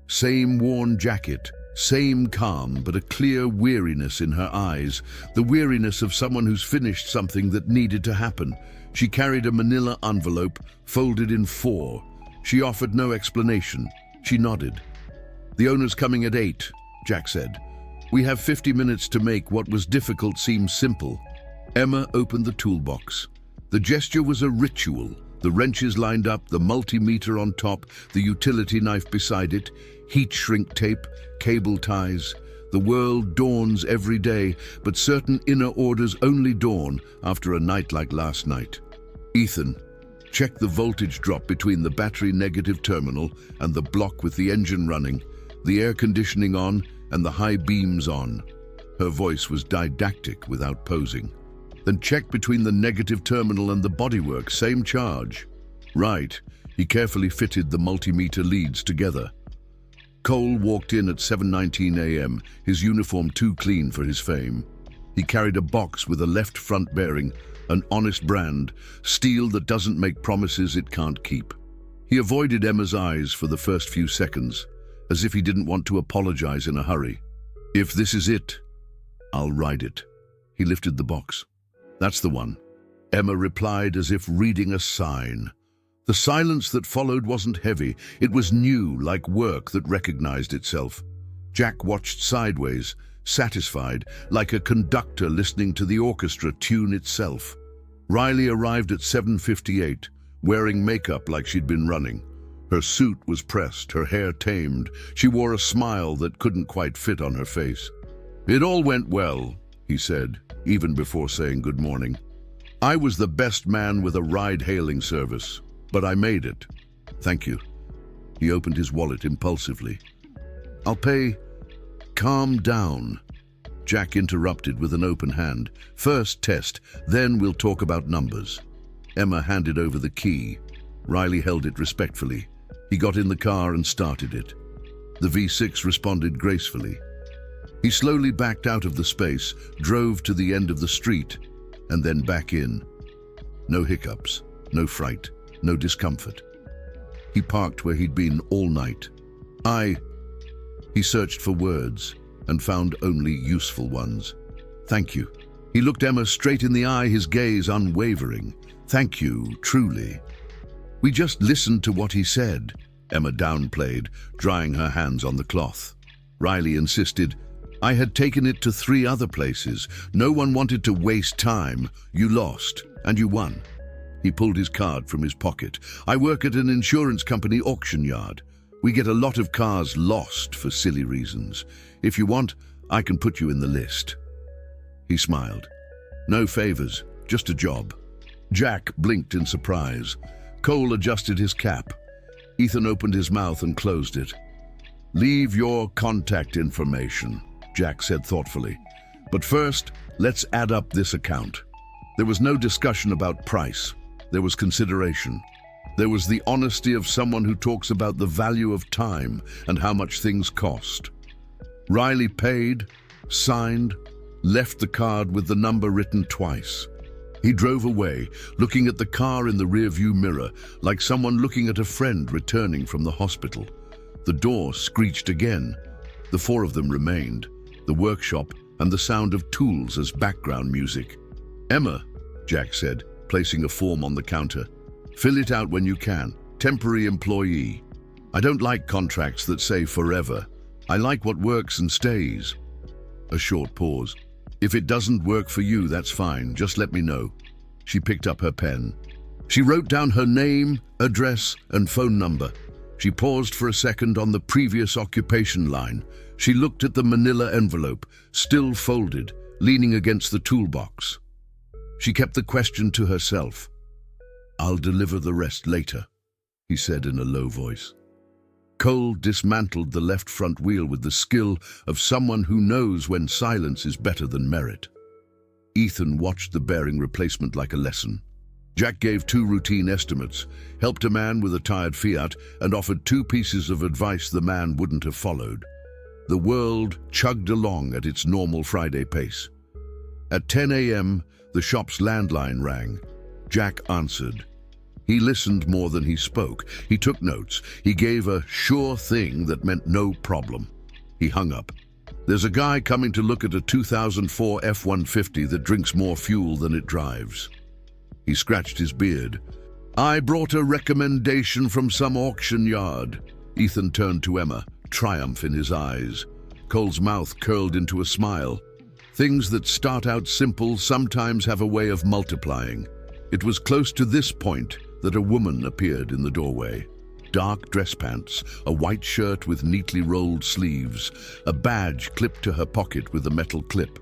Same worn jacket, same calm, but a clear weariness in her eyes, the weariness of someone who's finished something that needed to happen. She carried a manila envelope, folded in 4. She offered no explanation. She nodded. "The owner's coming at 8, Jack said. "We have 50 minutes to make what was difficult seem simple." Emma opened the toolbox. The gesture was a ritual. The wrenches lined up, the multimeter on top, the utility knife beside it, heat shrink tape, cable ties. The world dawns every day, but certain inner orders only dawn after a night like last night. "Ethan, check the voltage drop between the battery negative terminal and the block with the engine running, the air conditioning on and the high beams on." Her voice was didactic without posing. "Then check between the negative terminal and the bodywork, same charge." "Right." He carefully fitted the multimeter leads together. Cole walked in at 7:19 a.m., his uniform too clean for his fame. He carried a box with a left front bearing, an honest brand, steel that doesn't make promises it can't keep. He avoided Emma's eyes for the first few seconds, as if he didn't want to apologize in a hurry. "If this is it, I'll ride it." He lifted the box. "That's the one." Emma replied as if reading a sign. The silence that followed wasn't heavy. It was new, like work that recognized itself. Jack watched sideways, satisfied, like a conductor listening to the orchestra tune itself. Riley arrived at 7:58, wearing makeup like she'd been running. Her suit was pressed, her hair tamed. She wore a smile that couldn't quite fit on her face. "It all went well," he said, even before saying good morning. "I was the best man with a ride-hailing service, but I made it. Thank you." He opened his wallet impulsively. "I'll pay." "Calm down," Jack interrupted with an open hand. "First test, then we'll talk about numbers." Emma handed over the key. Riley held it respectfully. He got in the car and started it. The V6 responded gracefully. He slowly backed out of the space, drove to the end of the street, and then back in. No hiccups, no fright, no discomfort. He parked where he'd been all night. He searched for words and found only useful ones. "Thank you." He looked Emma straight in the eye, his gaze unwavering. "Thank you, truly." "We just listened to what he said," Emma downplayed, drying her hands on the cloth. Riley insisted, "I had taken it to 3 other places. No one wanted to waste time. You lost, and you won." He pulled his card from his pocket. "I work at an insurance company auction yard. We get a lot of cars lost for silly reasons. If you want, I can put you in the list." He smiled. "No favors, just a job." Jack blinked in surprise. Cole adjusted his cap. Ethan opened his mouth and closed it. "Leave your contact information," Jack said thoughtfully. "But first, let's add up this account." There was no discussion about price. There was consideration. There was the honesty of someone who talks about the value of time and how much things cost. Riley paid, signed, left the card with the number written twice. He drove away, looking at the car in the rearview mirror, like someone looking at a friend returning from the hospital. The door screeched again. The 4 of them remained, the workshop and the sound of tools as background music. "Emma," Jack said, placing a form on the counter. "Fill it out when you can. Temporary employee. I don't like contracts that say forever. I like what works and stays. A short pause. If it doesn't work for you, that's fine. Just let me know. She picked up her pen. She wrote down her name, address, and phone number. She paused for a second on the previous occupation line. She looked at the manila envelope, still folded, leaning against the toolbox. She kept the question to herself. "I'll deliver the rest later," he said in a low voice. Cole dismantled the left front wheel with the skill of someone who knows when silence is better than merit. Ethan watched the bearing replacement like a lesson. Jack gave 2 routine estimates, helped a man with a tired Fiat, and offered 2 pieces of advice the man wouldn't have followed. The world chugged along at its normal Friday pace. At 10 a.m., the shop's landline rang. Jack answered. He listened more than he spoke. He took notes. He gave a sure thing that meant no problem. He hung up. "There's a guy coming to look at a 2004 F-150 that drinks more fuel than it drives." He scratched his beard. "I brought a recommendation from some auction yard." Ethan turned to Emma, triumph in his eyes. Cole's mouth curled into a smile. Things that start out simple sometimes have a way of multiplying. It was close to this point that a woman appeared in the doorway. Dark dress pants, a white shirt with neatly rolled sleeves, a badge clipped to her pocket with a metal clip.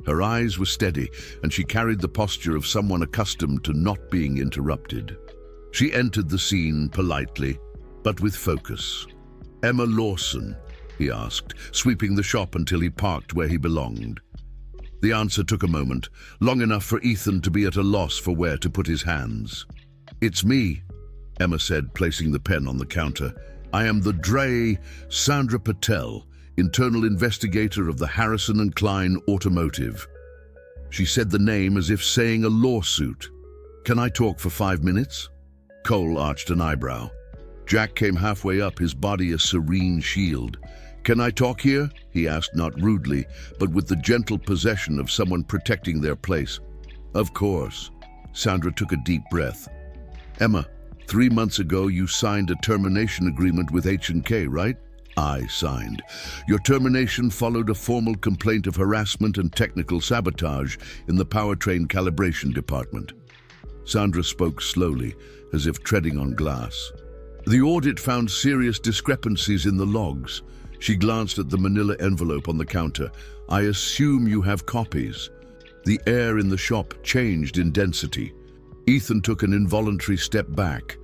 Her eyes were steady, and she carried the posture of someone accustomed to not being interrupted. She entered the scene politely, but with focus. "Emma Lawson?" he asked, sweeping the shop until he parked where he belonged. The answer took a moment, long enough for Ethan to be at a loss for where to put his hands. "It's me," Emma said, placing the pen on the counter. "I am the Dre Sandra Patel, internal investigator of the Harrison & Klein Automotive." She said the name as if saying a lawsuit. "Can I talk for 5 minutes?" Cole arched an eyebrow. Jack came halfway up, his body a serene shield. "Can I talk here?" he asked, not rudely, but with the gentle possession of someone protecting their place. "Of course." Sandra took a deep breath. "Emma, 3 months ago you signed a termination agreement with H&K, right?" "I signed. Your termination followed a formal complaint of harassment and technical sabotage in the powertrain calibration department." Sandra spoke slowly, as if treading on glass. "The audit found serious discrepancies in the logs." She glanced at the manila envelope on the counter. "I assume you have copies." The air in the shop changed in density. Ethan took an involuntary step back.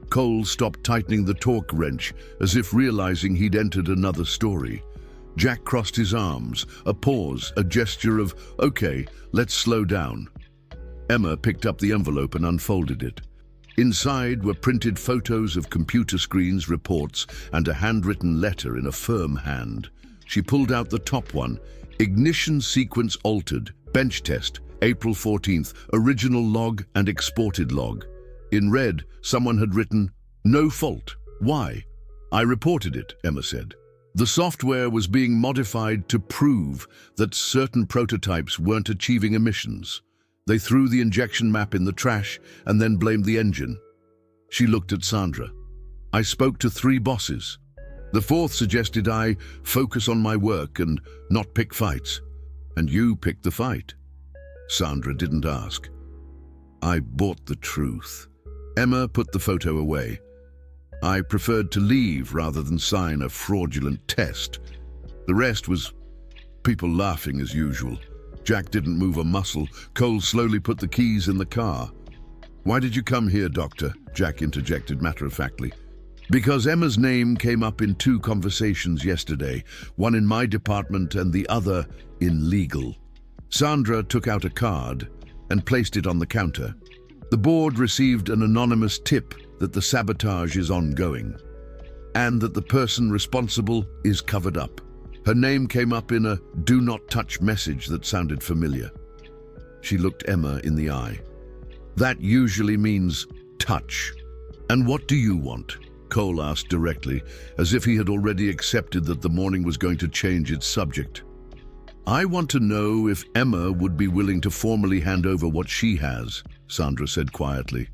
Cole stopped tightening the torque wrench, as if realizing he'd entered another story. Jack crossed his arms, a pause, a gesture of, "Okay, let's slow down." Emma picked up the envelope and unfolded it. Inside were printed photos of computer screens, reports, and a handwritten letter in a firm hand. She pulled out the top one. "Ignition sequence altered. Bench test. April 14th. Original log and exported log." In red, someone had written, "No fault. Why?" "I reported it," Emma said. "The software was being modified to prove that certain prototypes weren't achieving emissions. They threw the injection map in the trash and then blamed the engine." She looked at Sandra. "I spoke to 3 bosses. The 4th suggested I focus on my work and not pick fights. And you picked the fight." Sandra didn't ask. "I bought the truth." Emma put the photo away. "I preferred to leave rather than sign a fraudulent test. The rest was people laughing as usual." Jack didn't move a muscle. Cole slowly put the keys in the car. "Why did you come here, Doctor?" Jack interjected matter-of-factly. "Because Emma's name came up in 2 conversations yesterday, one in my department and the other in legal." Sandra took out a card and placed it on the counter. "The board received an anonymous tip that the sabotage is ongoing and that the person responsible is covered up. Her name came up in a do not touch message that sounded familiar." She looked Emma in the eye. "That usually means touch." "And what do you want?" Cole asked directly, as if he had already accepted that the morning was going to change its subject. "I want to know if Emma would be willing to formally hand over what she has," Sandra said quietly.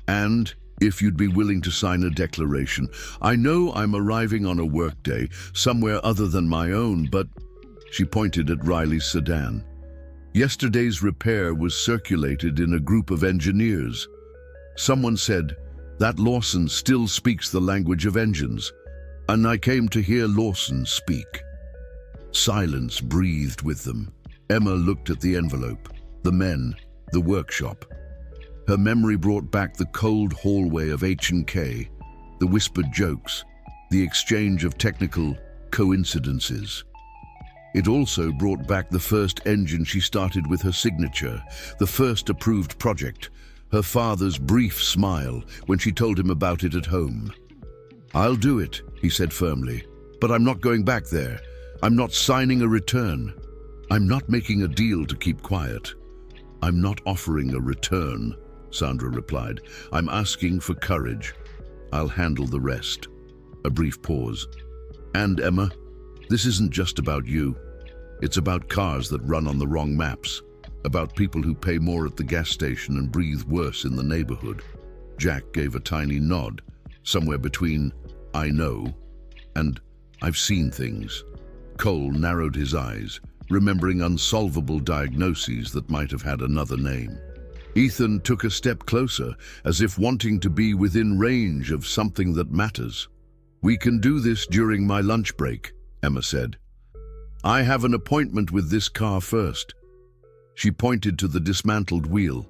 "And If you'd be willing to sign a declaration. I know I'm arriving on a workday somewhere other than my own, but she pointed at Riley's sedan. Yesterday's repair was circulated in a group of engineers. Someone said, that Lawson still speaks the language of engines, and I came to hear Lawson speak. Silence breathed with them. Emma looked at the envelope, the men, the workshop. Her memory brought back the cold hallway of H&K, the whispered jokes, the exchange of technical coincidences. It also brought back the first engine she started with her signature, the first approved project, her father's brief smile when she told him about it at home. I'll do it, he said firmly, but I'm not going back there. I'm not signing a return. I'm not making a deal to keep quiet. I'm not offering a return, Sandra replied. I'm asking for courage. I'll handle the rest. A brief pause. And Emma, this isn't just about you. It's about cars that run on the wrong maps, about people who pay more at the gas station and breathe worse in the neighborhood. Jack gave a tiny nod, somewhere between I know and I've seen things. Cole narrowed his eyes, remembering unsolvable diagnoses that might have had another name. Ethan took a step closer, as if wanting to be within range of something that matters. We can do this during my lunch break, Emma said. I have an appointment with this car first. She pointed to the dismantled wheel.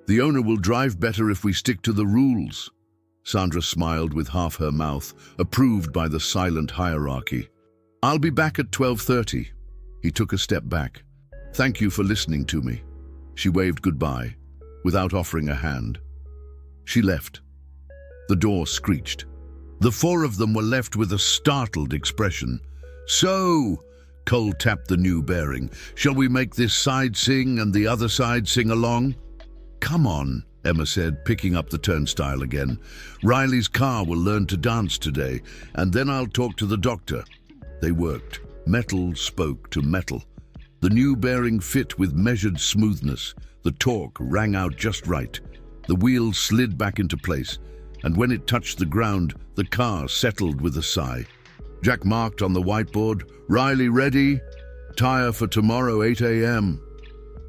The owner will drive better if we stick to the rules. Sandra smiled with half her mouth, approved by the silent hierarchy. I'll be back at 12:30. He took a step back. Thank you for listening to me. She waved goodbye, without offering a hand. She left. The door screeched. The four of them were left with a startled expression. So, Cole tapped the new bearing. Shall we make this side sing and the other side sing along? Come on, Emma said, picking up the turnstile again. Riley's car will learn to dance today, and then I'll talk to the doctor. They worked. Metal spoke to metal. The new bearing fit with measured smoothness. The torque rang out just right. The wheel slid back into place, and when it touched the ground, the car settled with a sigh. Jack marked on the whiteboard, Riley ready? Tire for tomorrow, 8 a.m.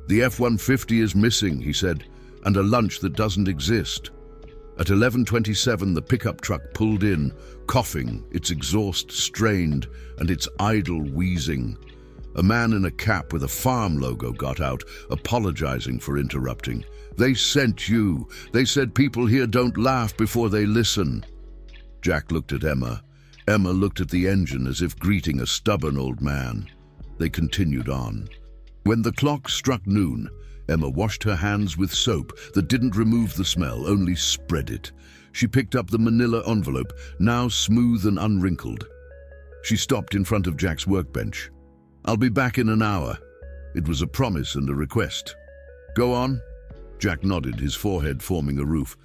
The F-150 is missing, he said, and a lunch that doesn't exist. At 11:27, the pickup truck pulled in, coughing, its exhaust strained and its idle wheezing. A man in a cap with a farm logo got out, apologizing for interrupting. They sent you. They said people here don't laugh before they listen. Jack looked at Emma. Emma looked at the engine as if greeting a stubborn old man. They continued on. When the clock struck noon, Emma washed her hands with soap that didn't remove the smell, only spread it. She picked up the manila envelope, now smooth and unwrinkled. She stopped in front of Jack's workbench. I'll be back in an hour. It was a promise and a request. Go on? Jack nodded, his forehead forming a roof.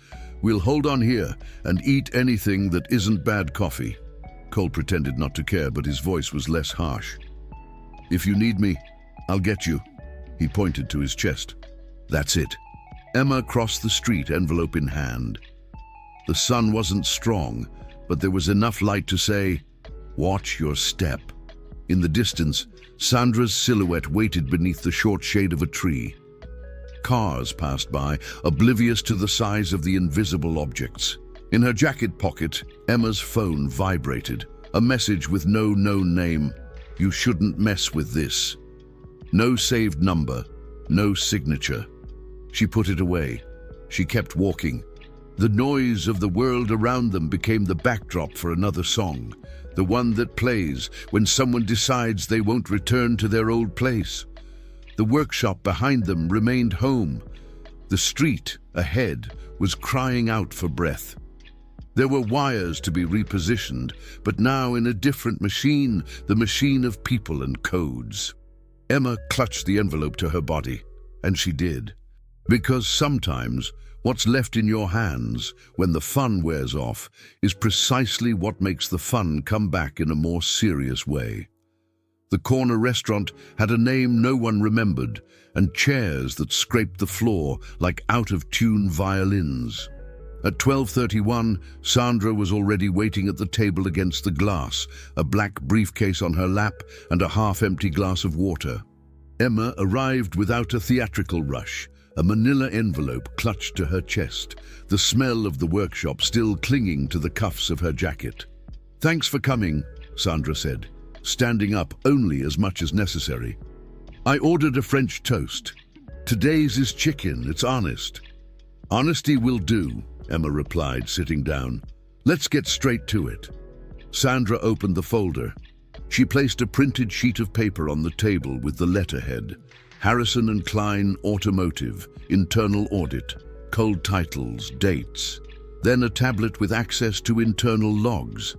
We'll hold on here and eat anything that isn't bad coffee. Cole pretended not to care, but his voice was less harsh. If you need me, I'll get you. He pointed to his chest. That's it. Emma crossed the street, envelope in hand. The sun wasn't strong, but there was enough light to say, watch your step. In the distance, Sandra's silhouette waited beneath the short shade of a tree. Cars passed by, oblivious to the size of the invisible objects. In her jacket pocket, Emma's phone vibrated. A message with no known name. You shouldn't mess with this. No saved number, no signature. She put it away. She kept walking. The noise of the world around them became the backdrop for another song, the one that plays when someone decides they won't return to their old place. The workshop behind them remained home. The street ahead was crying out for breath. There were wires to be repositioned, but now in a different machine, the machine of people and codes. Emma clutched the envelope to her body, and she did. Because sometimes what's left in your hands when the fun wears off is precisely what makes the fun come back in a more serious way. The corner restaurant had a name no one remembered, and chairs that scraped the floor like out-of-tune violins. At 12:31, Sandra was already waiting at the table against the glass, a black briefcase on her lap and a half-empty glass of water. Emma arrived without a theatrical rush, a manila envelope clutched to her chest, the smell of the workshop still clinging to the cuffs of her jacket. "Thanks for coming," Sandra said, standing up only as much as necessary. "I ordered a French toast. Today's is chicken, it's honest." "Honesty will do," Emma replied, sitting down. "Let's get straight to it." Sandra opened the folder. She placed a printed sheet of paper on the table with the letterhead. Harrison and Klein Automotive, Internal Audit, cold titles, dates. Then a tablet with access to internal logs.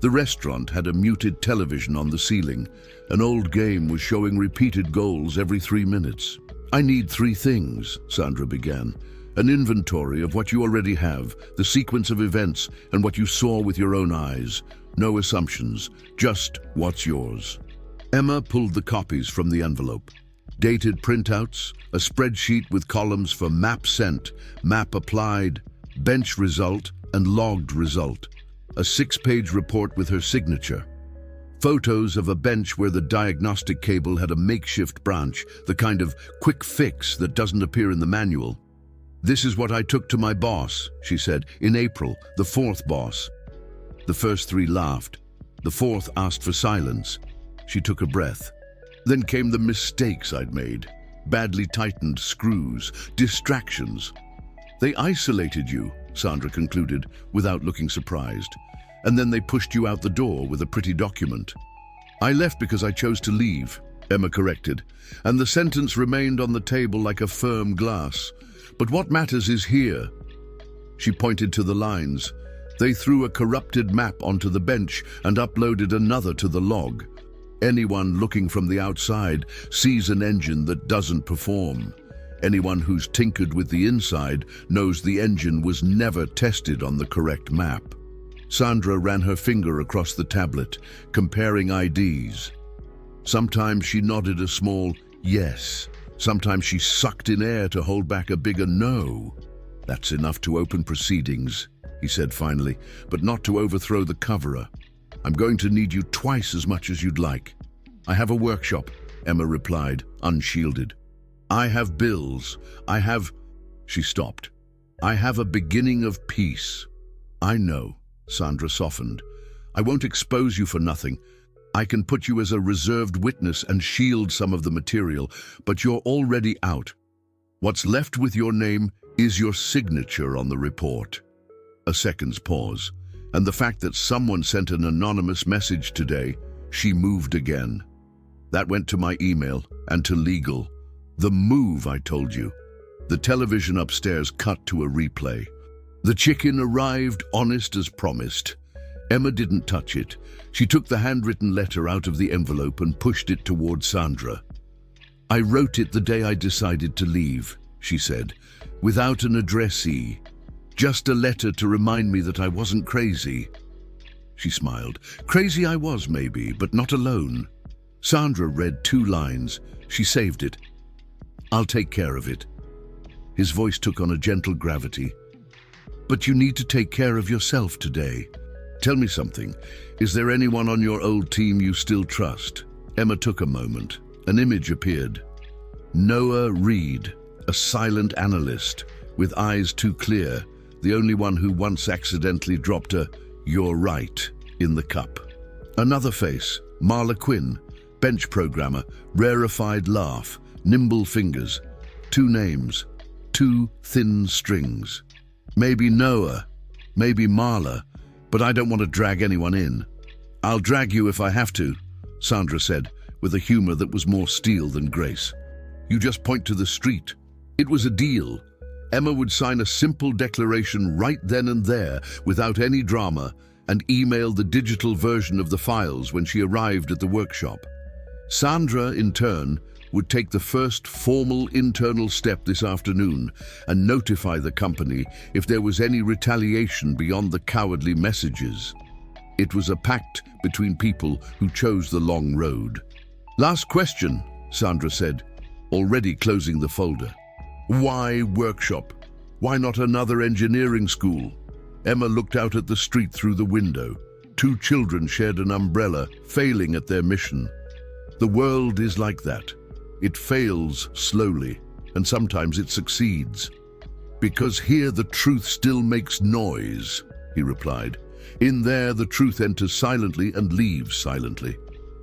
The restaurant had a muted television on the ceiling. An old game was showing repeated goals every 3 minutes. "I need 3 things," Sandra began. "An inventory of what you already have, the sequence of events, and what you saw with your own eyes. No assumptions, just what's yours." Emma pulled the copies from the envelope. Dated printouts, a spreadsheet with columns for map sent, map applied, bench result, and logged result. A 6-page report with her signature. Photos of a bench where the diagnostic cable had a makeshift branch, the kind of quick fix that doesn't appear in the manual. "This is what I took to my boss," she said, "in April, the 4th boss." The first 3 laughed. The 4th asked for silence. She took a breath. Then came the mistakes I'd made. Badly tightened screws, distractions. "They isolated you," Sandra concluded, without looking surprised. "And then they pushed you out the door with a pretty document." "I left because I chose to leave," Emma corrected, and the sentence remained on the table like a firm glass. "But what matters is here." She pointed to the lines. They threw a corrupted map onto the bench and uploaded another to the log. Anyone looking from the outside sees an engine that doesn't perform. Anyone who's tinkered with the inside knows the engine was never tested on the correct map. Sandra ran her finger across the tablet, comparing IDs. Sometimes she nodded a small yes. Sometimes she sucked in air to hold back a bigger no. "That's enough to open proceedings," he said finally, "but not to overthrow the coverer. I'm going to need you twice as much as you'd like." "I have a workshop," Emma replied, unshielded. "I have bills. I have—" She stopped. "I have a beginning of peace." "I know," Sandra softened. "I won't expose you for nothing. I can put you as a reserved witness and shield some of the material, but you're already out. What's left with your name is your signature on the report." A second's pause, and the fact that someone sent an anonymous message today. She moved again. "That went to my email and to legal. The move, I told you." The television upstairs cut to a replay. The chicken arrived honest as promised. Emma didn't touch it. She took the handwritten letter out of the envelope and pushed it toward Sandra. "I wrote it the day I decided to leave," she said, "without an addressee. Just a letter to remind me that I wasn't crazy." She smiled. "Crazy I was, maybe, but not alone." Sandra read 2 lines. She saved it. "I'll take care of it." His voice took on a gentle gravity. "But you need to take care of yourself today. Tell me something. Is there anyone on your old team you still trust?" Emma took a moment. An image appeared. Noah Reed, a silent analyst, with eyes too clear, the only one who once accidentally dropped a "you're right" in the cup. Another face, Marla Quinn, bench programmer, rarefied laugh, nimble fingers. 2 names, 2 thin strings. Maybe Noah, maybe Marla, but I don't want to drag anyone in. "I'll drag you if I have to," Sandra said, with a humor that was more steel than grace. "You just point to the street." It was a deal. Emma would sign a simple declaration right then and there, without any drama, and email the digital version of the files when she arrived at the workshop. Sandra, in turn, would take the first formal internal step this afternoon and notify the company if there was any retaliation beyond the cowardly messages. It was a pact between people who chose the long road. "Last question," Sandra said, already closing the folder. "Why workshop?" Why not another engineering school? Emma looked out at the street through the window. 2 children shared an umbrella, failing at their mission. The world is like that. It fails slowly, and sometimes it succeeds. Because here the truth still makes noise, he replied. In there the truth enters silently and leaves silently.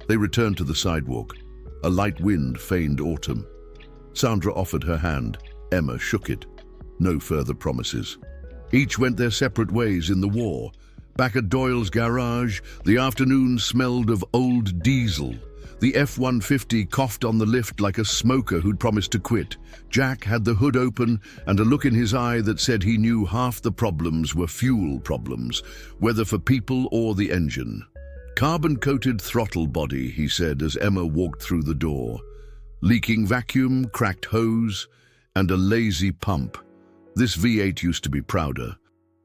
They returned to the sidewalk. A light wind feigned autumn. Sandra offered her hand. Emma shook it. No further promises. Each went their separate ways in the war. Back at Doyle's garage, the afternoon smelled of old diesel. The F-150 coughed on the lift like a smoker who'd promised to quit. Jack had the hood open and a look in his eye that said he knew half the problems were fuel problems, whether for people or the engine. Carbon-coated throttle body, he said as Emma walked through the door. Leaking vacuum, cracked hose, and a lazy pump. This V8 used to be prouder.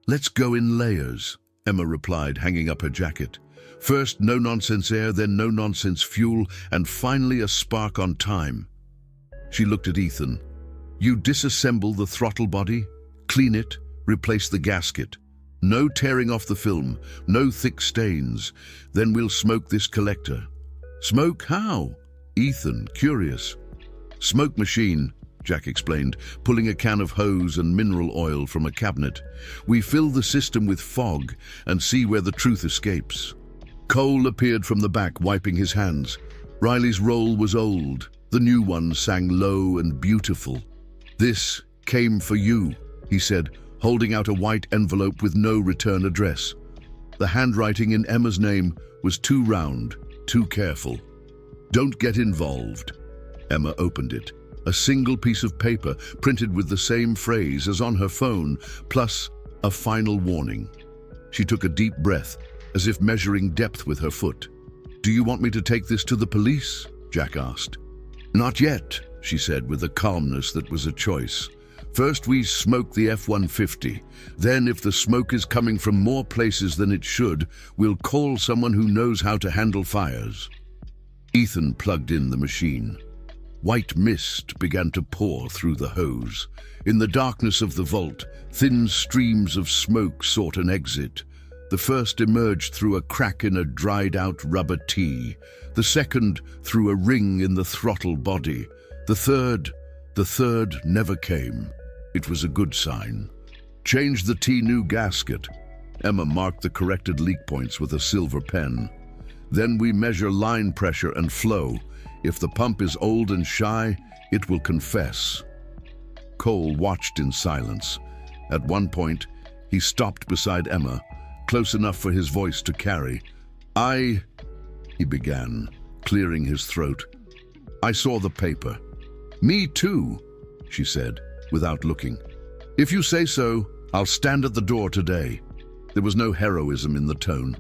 Let's go in layers, Emma replied, hanging up her jacket. First no-nonsense air, then no-nonsense fuel, and finally a spark on time. She looked at Ethan. You disassemble the throttle body, clean it, replace the gasket. No tearing off the film, no thick stains. Then we'll smoke this collector. Smoke how? Ethan, curious. Smoke machine, Jack explained, pulling a can of hose and mineral oil from a cabinet. We fill the system with fog and see where the truth escapes. Cole appeared from the back, wiping his hands. Riley's roll was old. The new one sang low and beautiful. This came for you, he said, holding out a white envelope with no return address. The handwriting in Emma's name was too round, too careful. Don't get involved. Emma opened it. A single piece of paper printed with the same phrase as on her phone, plus a final warning. She took a deep breath, as if measuring depth with her foot. Do you want me to take this to the police? Jack asked. Not yet, she said with a calmness that was a choice. First we smoke the F-150. Then if the smoke is coming from more places than it should, we'll call someone who knows how to handle fires. Ethan plugged in the machine. White mist began to pour through the hose. In the darkness of the vault, thin streams of smoke sought an exit. The first emerged through a crack in a dried-out rubber tee. The second through a ring in the throttle body. The third never came. It was a good sign. Change the T-new gasket. Emma marked the corrected leak points with a silver pen. Then we measure line pressure and flow. If the pump is old and shy, it will confess. Cole watched in silence. At one point, he stopped beside Emma, close enough for his voice to carry. He began, clearing his throat. I saw the paper. Me too, she said, without looking. If you say so, I'll stand at the door today. There was no heroism in the tone.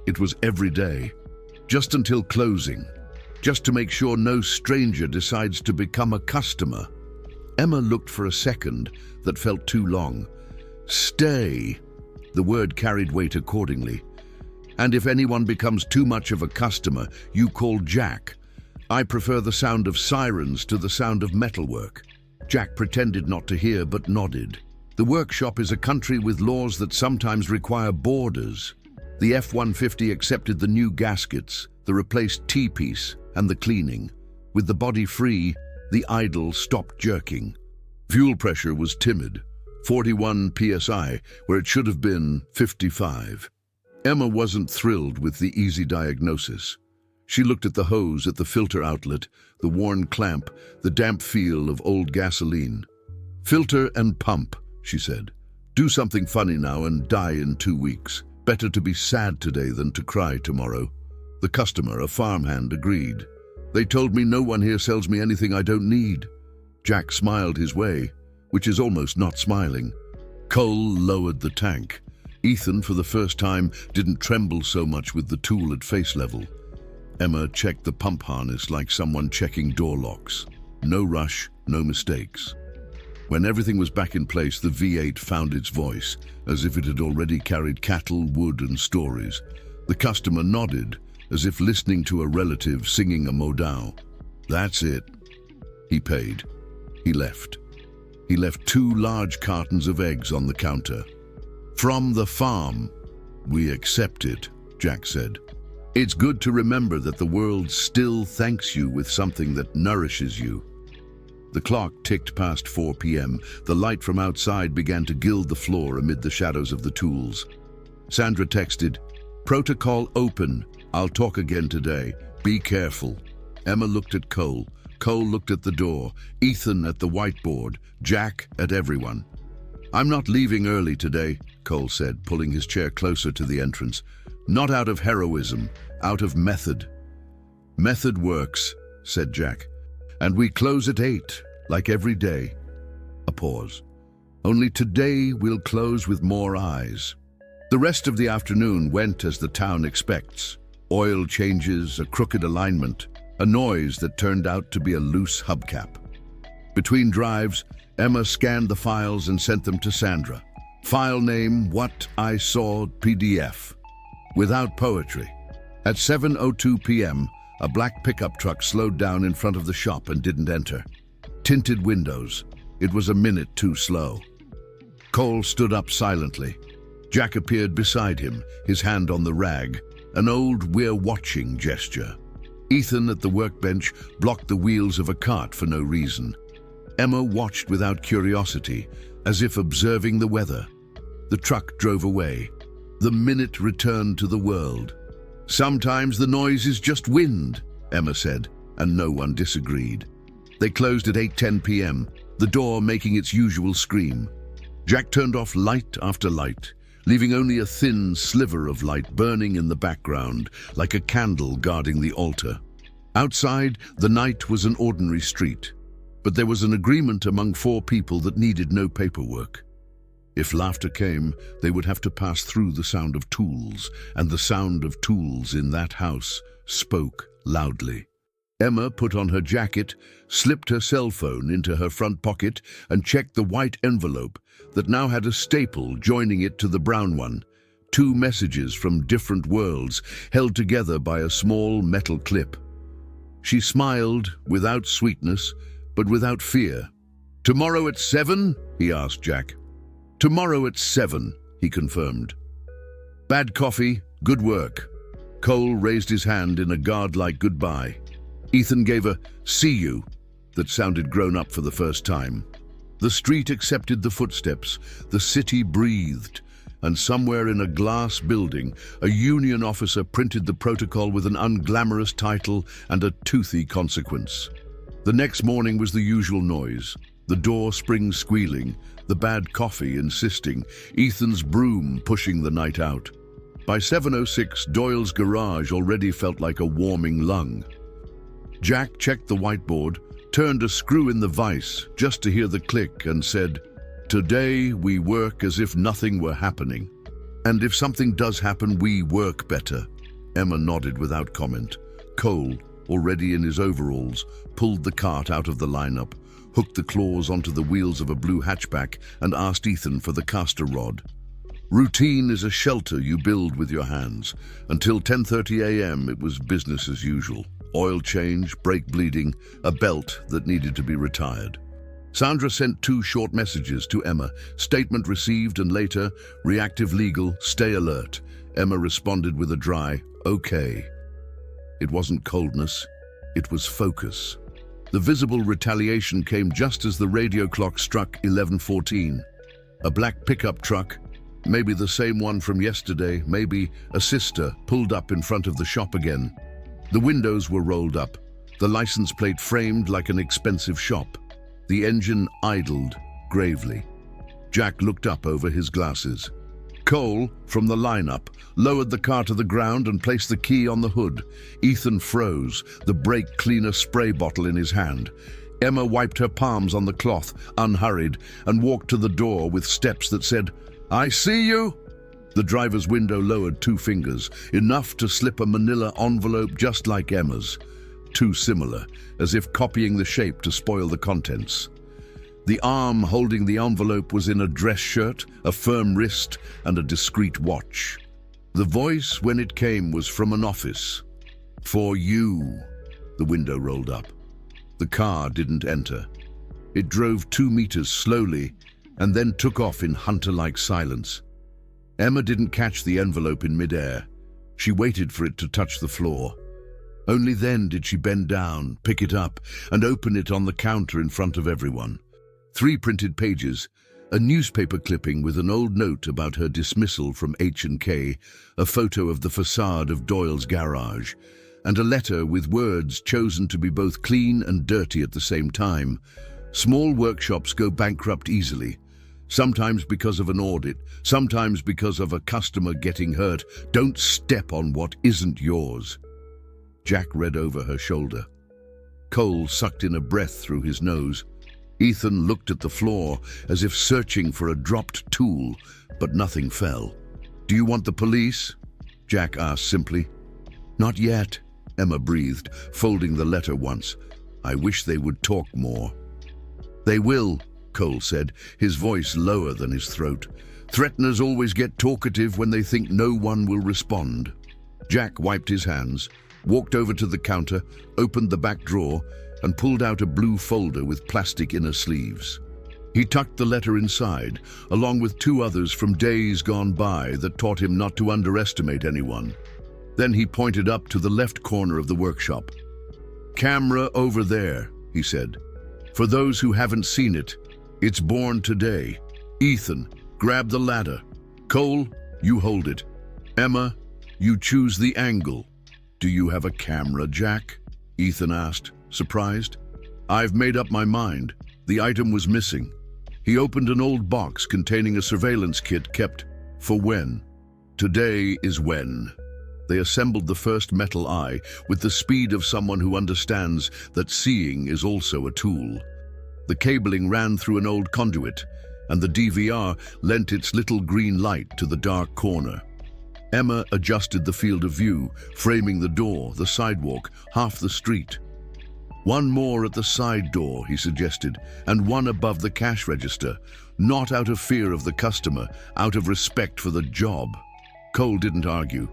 It was every day, just until closing, just to make sure no stranger decides to become a customer. Emma looked for a second that felt too long. Stay. The word carried weight accordingly. And if anyone becomes too much of a customer, you call Jack. I prefer the sound of sirens to the sound of metalwork. Jack pretended not to hear but nodded. The workshop is a country with laws that sometimes require borders. The F-150 accepted the new gaskets, the replaced T-piece, and the cleaning. With the body free, the idle stopped jerking. Fuel pressure was timid, 41 psi, where it should have been 55. Emma wasn't thrilled with the easy diagnosis. She looked at the hose at the filter outlet, the worn clamp, the damp feel of old gasoline. Filter and pump, she said. Do something funny now and die in 2 weeks. Better to be sad today than to cry tomorrow. The customer, a farmhand, agreed. They told me no one here sells me anything I don't need. Jack smiled his way, which is almost not smiling. Cole lowered the tank. Ethan, for the first time, didn't tremble so much with the tool at face level. Emma checked the pump harness like someone checking door locks. No rush, no mistakes. When everything was back in place, the V8 found its voice, as if it had already carried cattle, wood, and stories. The customer nodded, as if listening to a relative singing a modal. That's it. He paid. He left. He left 2 large cartons of eggs on the counter. "From the farm." "We accept it," Jack said. "It's good to remember that the world still thanks you with something that nourishes you." The clock ticked past 4 p.m. The light from outside began to gild the floor amid the shadows of the tools. Sandra texted, "Protocol open. I'll talk again today. Be careful." Emma looked at Cole. Cole looked at the door. Ethan at the whiteboard. Jack at everyone. "I'm not leaving early today," Cole said, pulling his chair closer to the entrance. "Not out of heroism, out of method." "Method works," said Jack. "And we close at 8, like every day." A pause. "Only today we'll close with more eyes." The rest of the afternoon went as the town expects. Oil changes, a crooked alignment, a noise that turned out to be a loose hubcap. Between drives, Emma scanned the files and sent them to Sandra. File name, What I Saw PDF. Without poetry. At 7:02 p.m., a black pickup truck slowed down in front of the shop and didn't enter. Tinted windows. It was a minute too slow. Cole stood up silently. Jack appeared beside him, his hand on the rag, an old "we're watching" gesture. Ethan at the workbench blocked the wheels of a cart for no reason. Emma watched without curiosity, as if observing the weather. The truck drove away. The minute returned to the world. "Sometimes the noise is just wind," Emma said, and no one disagreed. They closed at 8:10 p.m., the door making its usual scream. Jack turned off light after light, leaving only a thin sliver of light burning in the background, like a candle guarding the altar. Outside, the night was an ordinary street, but there was an agreement among 4 people that needed no paperwork. If laughter came, they would have to pass through the sound of tools, and the sound of tools in that house spoke loudly. Emma put on her jacket, slipped her cell phone into her front pocket, and checked the white envelope that now had a staple joining it to the brown one. 2 messages from different worlds, held together by a small metal clip. She smiled, without sweetness, but without fear. "Tomorrow at 7?" he asked Jack. "Tomorrow at 7, he confirmed. "Bad coffee, good work." Cole raised his hand in a guard-like goodbye. Ethan gave a "see you" that sounded grown up for the first time. The street accepted the footsteps, the city breathed, and somewhere in a glass building, a union officer printed the protocol with an unglamorous title and a toothy consequence. The next morning was the usual noise. The door springs squealing, the bad coffee insisting, Ethan's broom pushing the night out. By 7:06, Doyle's garage already felt like a warming lung. Jack checked the whiteboard, turned a screw in the vise just to hear the click, and said, "Today we work as if nothing were happening. And if something does happen, we work better." Emma nodded without comment. Cole, already in his overalls, pulled the cart out of the lineup, hooked the claws onto the wheels of a blue hatchback, and asked Ethan for the caster rod. Routine is a shelter you build with your hands. Until 10:30 a.m. it was business as usual. Oil change, brake bleeding, a belt that needed to be retired. Sandra sent 2 short messages to Emma. Statement received, and later, reactive legal, stay alert. Emma responded with a dry, "Okay." It wasn't coldness, it was focus. The visible retaliation came just as the radio clock struck 11:14. A black pickup truck, maybe the same one from yesterday, maybe a sister, pulled up in front of the shop again. The windows were rolled up, the license plate framed like an expensive shop. The engine idled gravely. Jack looked up over his glasses. Cole, from the lineup, lowered the car to the ground and placed the key on the hood. Ethan froze, the brake cleaner spray bottle in his hand. Emma wiped her palms on the cloth, unhurried, and walked to the door with steps that said, "I see you." The driver's window lowered 2 fingers, enough to slip a manila envelope just like Emma's. Too similar, as if copying the shape to spoil the contents. The arm holding the envelope was in a dress shirt, a firm wrist, and a discreet watch. The voice, when it came, was from an office. "For you." The window rolled up. The car didn't enter. It drove 2 meters slowly and then took off in hunter-like silence. Emma didn't catch the envelope in midair. She waited for it to touch the floor. Only then did she bend down, pick it up, and open it on the counter in front of everyone. 3 printed pages, a newspaper clipping with an old note about her dismissal from H&K, a photo of the facade of Doyle's garage, and a letter with words chosen to be both clean and dirty at the same time. Small workshops go bankrupt easily, sometimes because of an audit, sometimes because of a customer getting hurt. Don't step on what isn't yours. Jack read over her shoulder. Cole sucked in a breath through his nose. Ethan looked at the floor as if searching for a dropped tool, but nothing fell. "Do you want the police?" Jack asked simply. "Not yet," Emma breathed, folding the letter once. "I wish they would talk more." "They will," Cole said, his voice lower than his throat. "Threateners always get talkative when they think no one will respond." Jack wiped his hands, walked over to the counter, opened the back drawer, and pulled out a blue folder with plastic inner sleeves. He tucked the letter inside, along with 2 others from days gone by that taught him not to underestimate anyone. Then he pointed up to the left corner of the workshop. "Camera over there," he said. "For those who haven't seen it, it's born today. Ethan, grab the ladder. Cole, you hold it. Emma, you choose the angle." "Do you have a camera, Jack?" Ethan asked, surprised. "I've made up my mind. The item was missing." He opened an old box containing a surveillance kit kept for when. Today is when. They assembled the first metal eye with the speed of someone who understands that seeing is also a tool. The cabling ran through an old conduit, and the DVR lent its little green light to the dark corner. Emma adjusted the field of view, framing the door, the sidewalk, half the street. "One more at the side door," he suggested, "and one above the cash register, not out of fear of the customer, out of respect for the job." Cole didn't argue.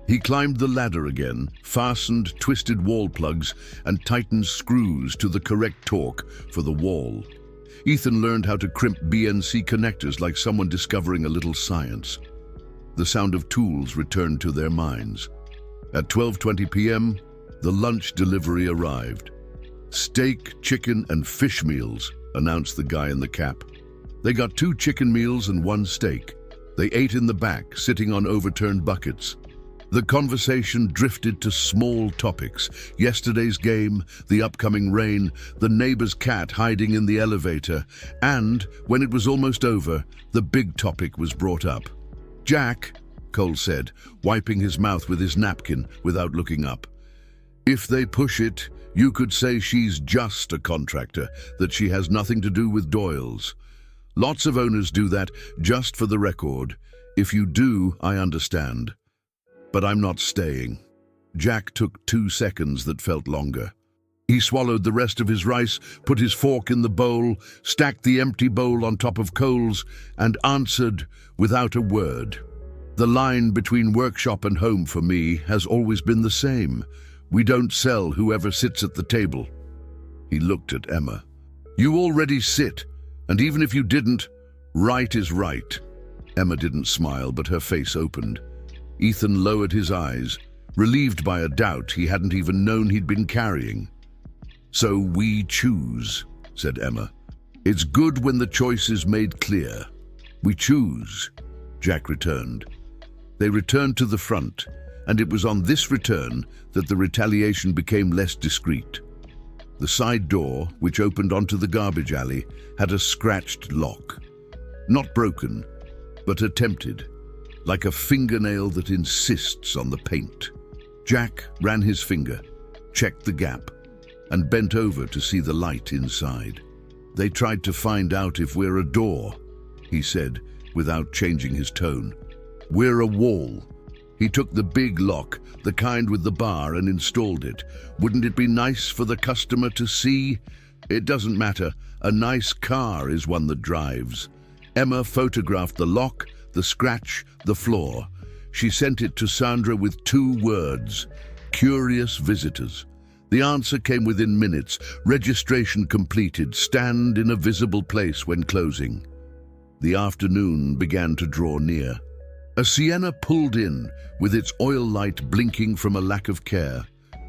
He climbed the ladder again, fastened twisted wall plugs, and tightened screws to the correct torque for the wall. Ethan learned how to crimp BNC connectors like someone discovering a little science. The sound of tools returned to their minds. At 12:20 p.m., the lunch delivery arrived. "Steak, chicken, and fish meals," announced the guy in the cap. They got 2 chicken meals and 1 steak. They ate in the back, sitting on overturned buckets. The conversation drifted to small topics: yesterday's game, the upcoming rain, the neighbor's cat hiding in the elevator, and, when it was almost over, the big topic was brought up. "Jack," Cole said, wiping his mouth with his napkin without looking up, "if they push it, you could say she's just a contractor, that she has nothing to do with Doyle's. Lots of owners do that, just for the record. If you do, I understand. But I'm not staying." Jack took 2 seconds that felt longer. He swallowed the rest of his rice, put his fork in the bowl, stacked the empty bowl on top of Cole's, and answered without a word. "The line between workshop and home for me has always been the same. We don't sell whoever sits at the table." He looked at Emma. "You already sit, and even if you didn't, right is right." Emma didn't smile, but her face opened. Ethan lowered his eyes, relieved by a doubt he hadn't even known he'd been carrying. "So we choose," said Emma. "It's good when the choice is made clear. We choose," Jack returned. They returned to the front, and it was on this return that the retaliation became less discreet. The side door, which opened onto the garbage alley, had a scratched lock. Not broken, but attempted, like a fingernail that insists on the paint. Jack ran his finger, checked the gap, and bent over to see the light inside. "They tried to find out if we're a door," he said, without changing his tone. "We're a wall." He took the big lock, the kind with the bar, and installed it. "Wouldn't it be nice for the customer to see? It doesn't matter. A nice car is one that drives." Emma photographed the lock, the scratch, the floor. She sent it to Sandra with 2 words: "Curious visitors." The answer came within minutes. Registration completed. Stand in a visible place when closing. The afternoon began to draw near. A Sienna pulled in, with its oil light blinking from a lack of care.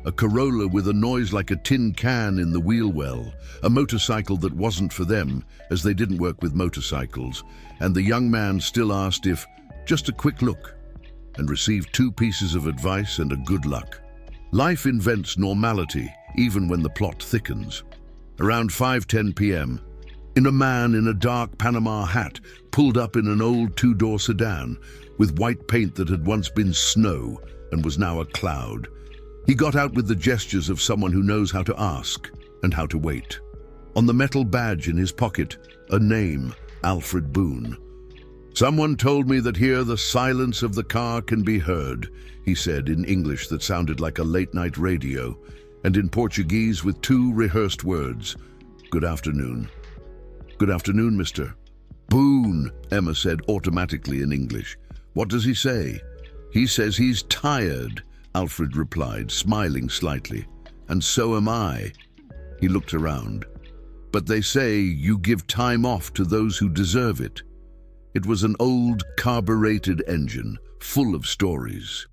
A Corolla with a noise like a tin can in the wheel well. A motorcycle that wasn't for them, as they didn't work with motorcycles. And the young man still asked if, just a quick look, and received 2 pieces of advice and a good luck. Life invents normality, even when the plot thickens. Around 5:10 p.m., a man in a dark Panama hat pulled up in an old 2-door sedan with white paint that had once been snow and was now a cloud. He got out with the gestures of someone who knows how to ask and how to wait. On the metal badge in his pocket, a name, Alfred Boone. "Someone told me that here the silence of the car can be heard," he said in English that sounded like a late-night radio, and in Portuguese with 2 rehearsed words, "Good afternoon." "Good afternoon, Mr. Boone," Emma said automatically in English. "What does he say?" "He says he's tired," Alfred replied, smiling slightly. "And so am I." He looked around. "But they say you give time off to those who deserve it." It was an old, carbureted engine, full of stories.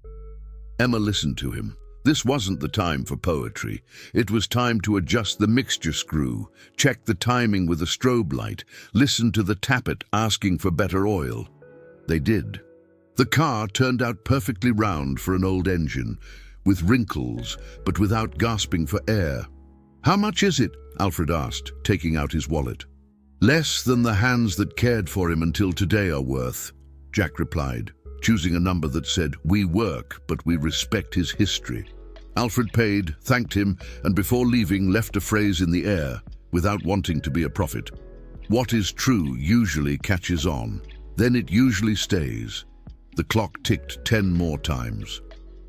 Emma listened to him. This wasn't the time for poetry. It was time to adjust the mixture screw, check the timing with a strobe light, listen to the tappet asking for better oil. They did. The car turned out perfectly round for an old engine, with wrinkles, but without gasping for air. "How much is it?" Alfred asked, taking out his wallet. "Less than the hands that cared for him until today are worth," Jack replied, choosing a number that said, "We work, but we respect his history." Alfred paid, thanked him, and before leaving left a phrase in the air, without wanting to be a prophet. "What is true usually catches on. Then it usually stays." The clock ticked 10 more times.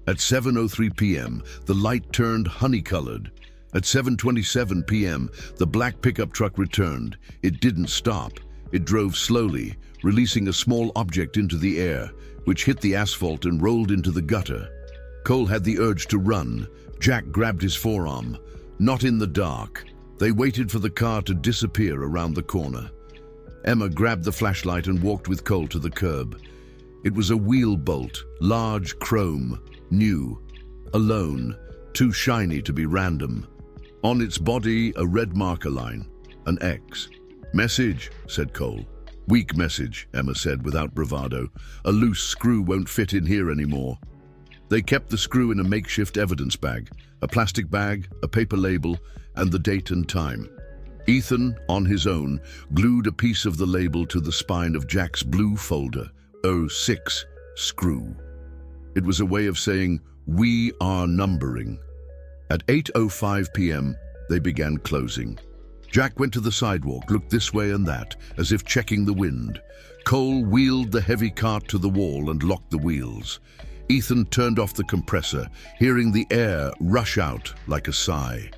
At 7:03 p.m., the light turned honey-colored. At 7:27 p.m., the black pickup truck returned. It didn't stop. It drove slowly, releasing a small object into the air, which hit the asphalt and rolled into the gutter. Cole had the urge to run. Jack grabbed his forearm. Not in the dark. They waited for the car to disappear around the corner. Emma grabbed the flashlight and walked with Cole to the curb. It was a wheel bolt, large chrome, new, alone, too shiny to be random. On its body, a red marker line, an X. "Message," said Cole. "Weak message," Emma said without bravado. "A loose screw won't fit in here anymore." They kept the screw in a makeshift evidence bag, a plastic bag, a paper label, and the date and time. Ethan, on his own, glued a piece of the label to the spine of Jack's blue folder, 06, screw. It was a way of saying, "We are numbering." At 8:05 p.m., they began closing. Jack went to the sidewalk, looked this way and that, as if checking the wind. Cole wheeled the heavy cart to the wall and locked the wheels. Ethan turned off the compressor, hearing the air rush out like a sigh.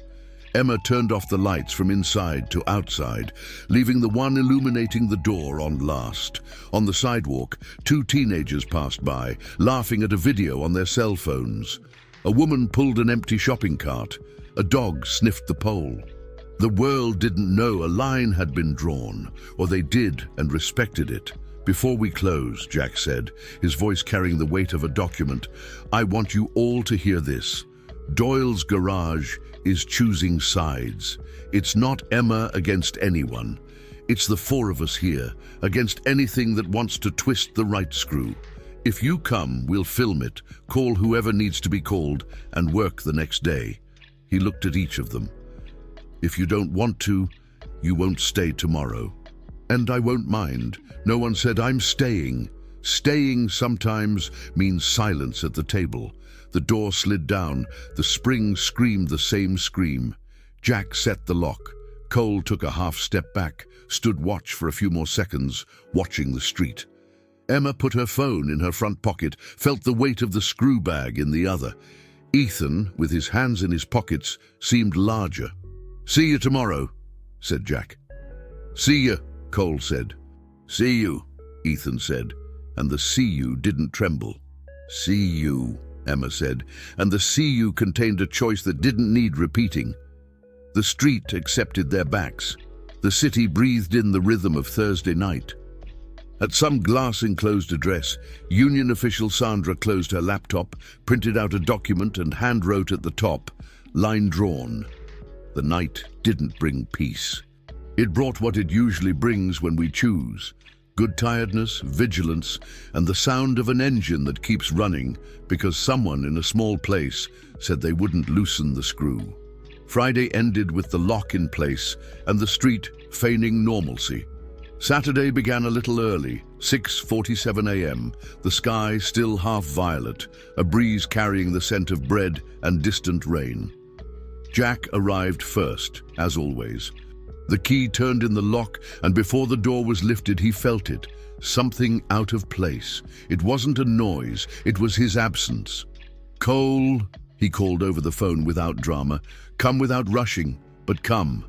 Emma turned off the lights from inside to outside, leaving the one illuminating the door on last. On the sidewalk, 2 teenagers passed by, laughing at a video on their cell phones. A woman pulled an empty shopping cart. A dog sniffed the pole. The world didn't know a line had been drawn, or they did and respected it. "Before we close," Jack said, his voice carrying the weight of a document, "I want you all to hear this. Doyle's Garage is choosing sides. It's not Emma against anyone. It's the 4 of us here, against anything that wants to twist the right screw. If you come, we'll film it, call whoever needs to be called, and work the next day." He looked at each of them. "If you don't want to, you won't stay tomorrow. And I won't mind." No one said, "I'm staying." Staying sometimes means silence at the table. The door slid down. The spring screamed the same scream. Jack set the lock. Cole took a half step back, stood watch for a few more seconds, watching the street. Emma put her phone in her front pocket, felt the weight of the screw bag in the other. Ethan, with his hands in his pockets, seemed larger. "See you tomorrow," said Jack. "See you," Cole said. "See you," Ethan said, and the "see you" didn't tremble. "See you," Emma said, and the CU contained a choice that didn't need repeating. The street accepted their backs. The city breathed in the rhythm of Thursday night. At some glass-enclosed address, union official Sandra closed her laptop, printed out a document and hand-wrote at the top, "Line drawn." The night didn't bring peace. It brought what it usually brings when we choose: good tiredness, vigilance, and the sound of an engine that keeps running because someone in a small place said they wouldn't loosen the screw. Friday ended with the lock in place and the street feigning normalcy. Saturday began a little early, 6:47 a.m., the sky still half violet, a breeze carrying the scent of bread and distant rain. Jack arrived first, as always. The key turned in the lock, and before the door was lifted, he felt it. Something out of place. It wasn't a noise, it was his absence. "Cole," he called over the phone without drama. "Come without rushing, but come."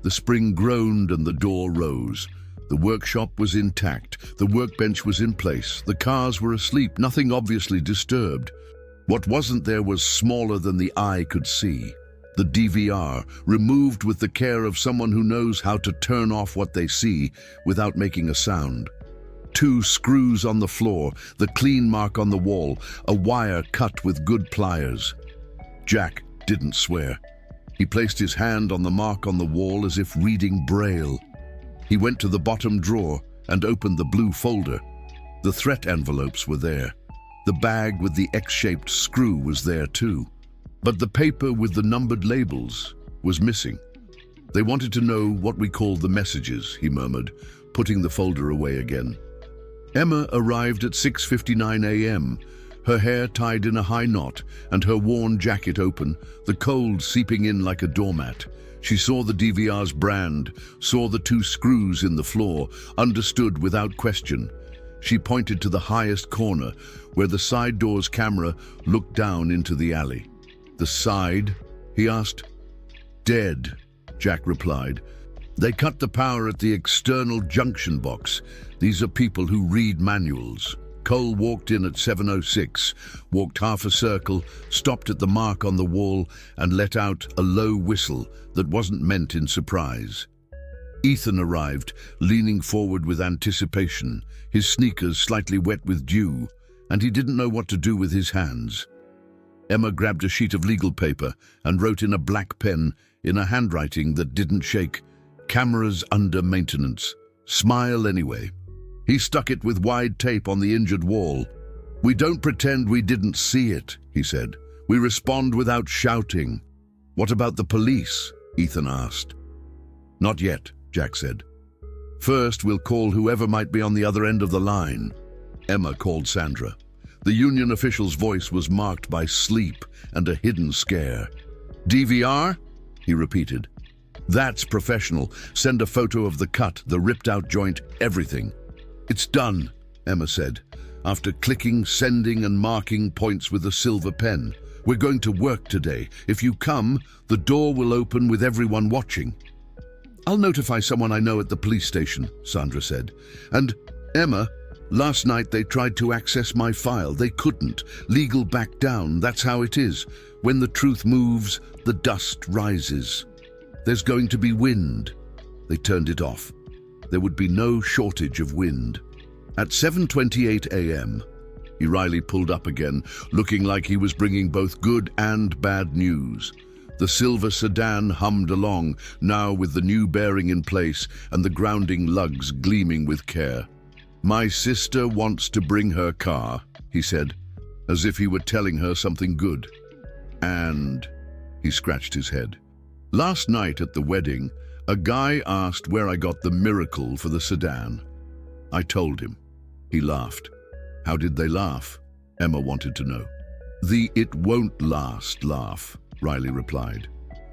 The spring groaned and the door rose. The workshop was intact, the workbench was in place, the cars were asleep, nothing obviously disturbed. What wasn't there was smaller than the eye could see. The DVR, removed with the care of someone who knows how to turn off what they see without making a sound. 2 screws on the floor, the clean mark on the wall, a wire cut with good pliers. Jack didn't swear. He placed his hand on the mark on the wall as if reading Braille. He went to the bottom drawer and opened the blue folder. The threat envelopes were there. The bag with the X-shaped screw was there too. But the paper with the numbered labels was missing. "They wanted to know what we call the messages," he murmured, putting the folder away again. Emma arrived at 6:59 a.m., her hair tied in a high knot and her worn jacket open, the cold seeping in like a doormat. She saw the DVR's brand, saw the 2 screws in the floor, understood without question. She pointed to the highest corner, where the side door's camera looked down into the alley. "The side?" he asked. "Dead," Jack replied. "They cut the power at the external junction box. These are people who read manuals." Cole walked in at 7:06, walked half a circle, stopped at the mark on the wall, and let out a low whistle that wasn't meant in surprise. Ethan arrived, leaning forward with anticipation, his sneakers slightly wet with dew, and he didn't know what to do with his hands. Emma grabbed a sheet of legal paper and wrote in a black pen, in a handwriting that didn't shake, "Cameras under maintenance. Smile anyway." He stuck it with wide tape on the injured wall. "We don't pretend we didn't see it," he said. "We respond without shouting." "What about the police?" Ethan asked. "Not yet," Jack said. "First, we'll call whoever might be on the other end of the line." Emma called Sandra. The union official's voice was marked by sleep and a hidden scare. "DVR?" he repeated. "That's professional. Send a photo of the cut, the ripped-out joint, everything." "It's done," Emma said, after clicking, sending and marking points with a silver pen. "We're going to work today. If you come, the door will open with everyone watching." "I'll notify someone I know at the police station," Sandra said. "And, Emma, last night they tried to access my file. They couldn't. Legal back down. That's how it is. When the truth moves, the dust rises. There's going to be wind." They turned it off. There would be no shortage of wind. At 7:28 a.m., Riley pulled up again, looking like he was bringing both good and bad news. The silver sedan hummed along, now with the new bearing in place and the grounding lugs gleaming with care. "My sister wants to bring her car," he said, as if he were telling her something good. "And," he scratched his head. "Last night at the wedding, a guy asked where I got the miracle for the sedan. I told him." He laughed. "How did they laugh?" Emma wanted to know. "The 'it won't last' laugh," Riley replied.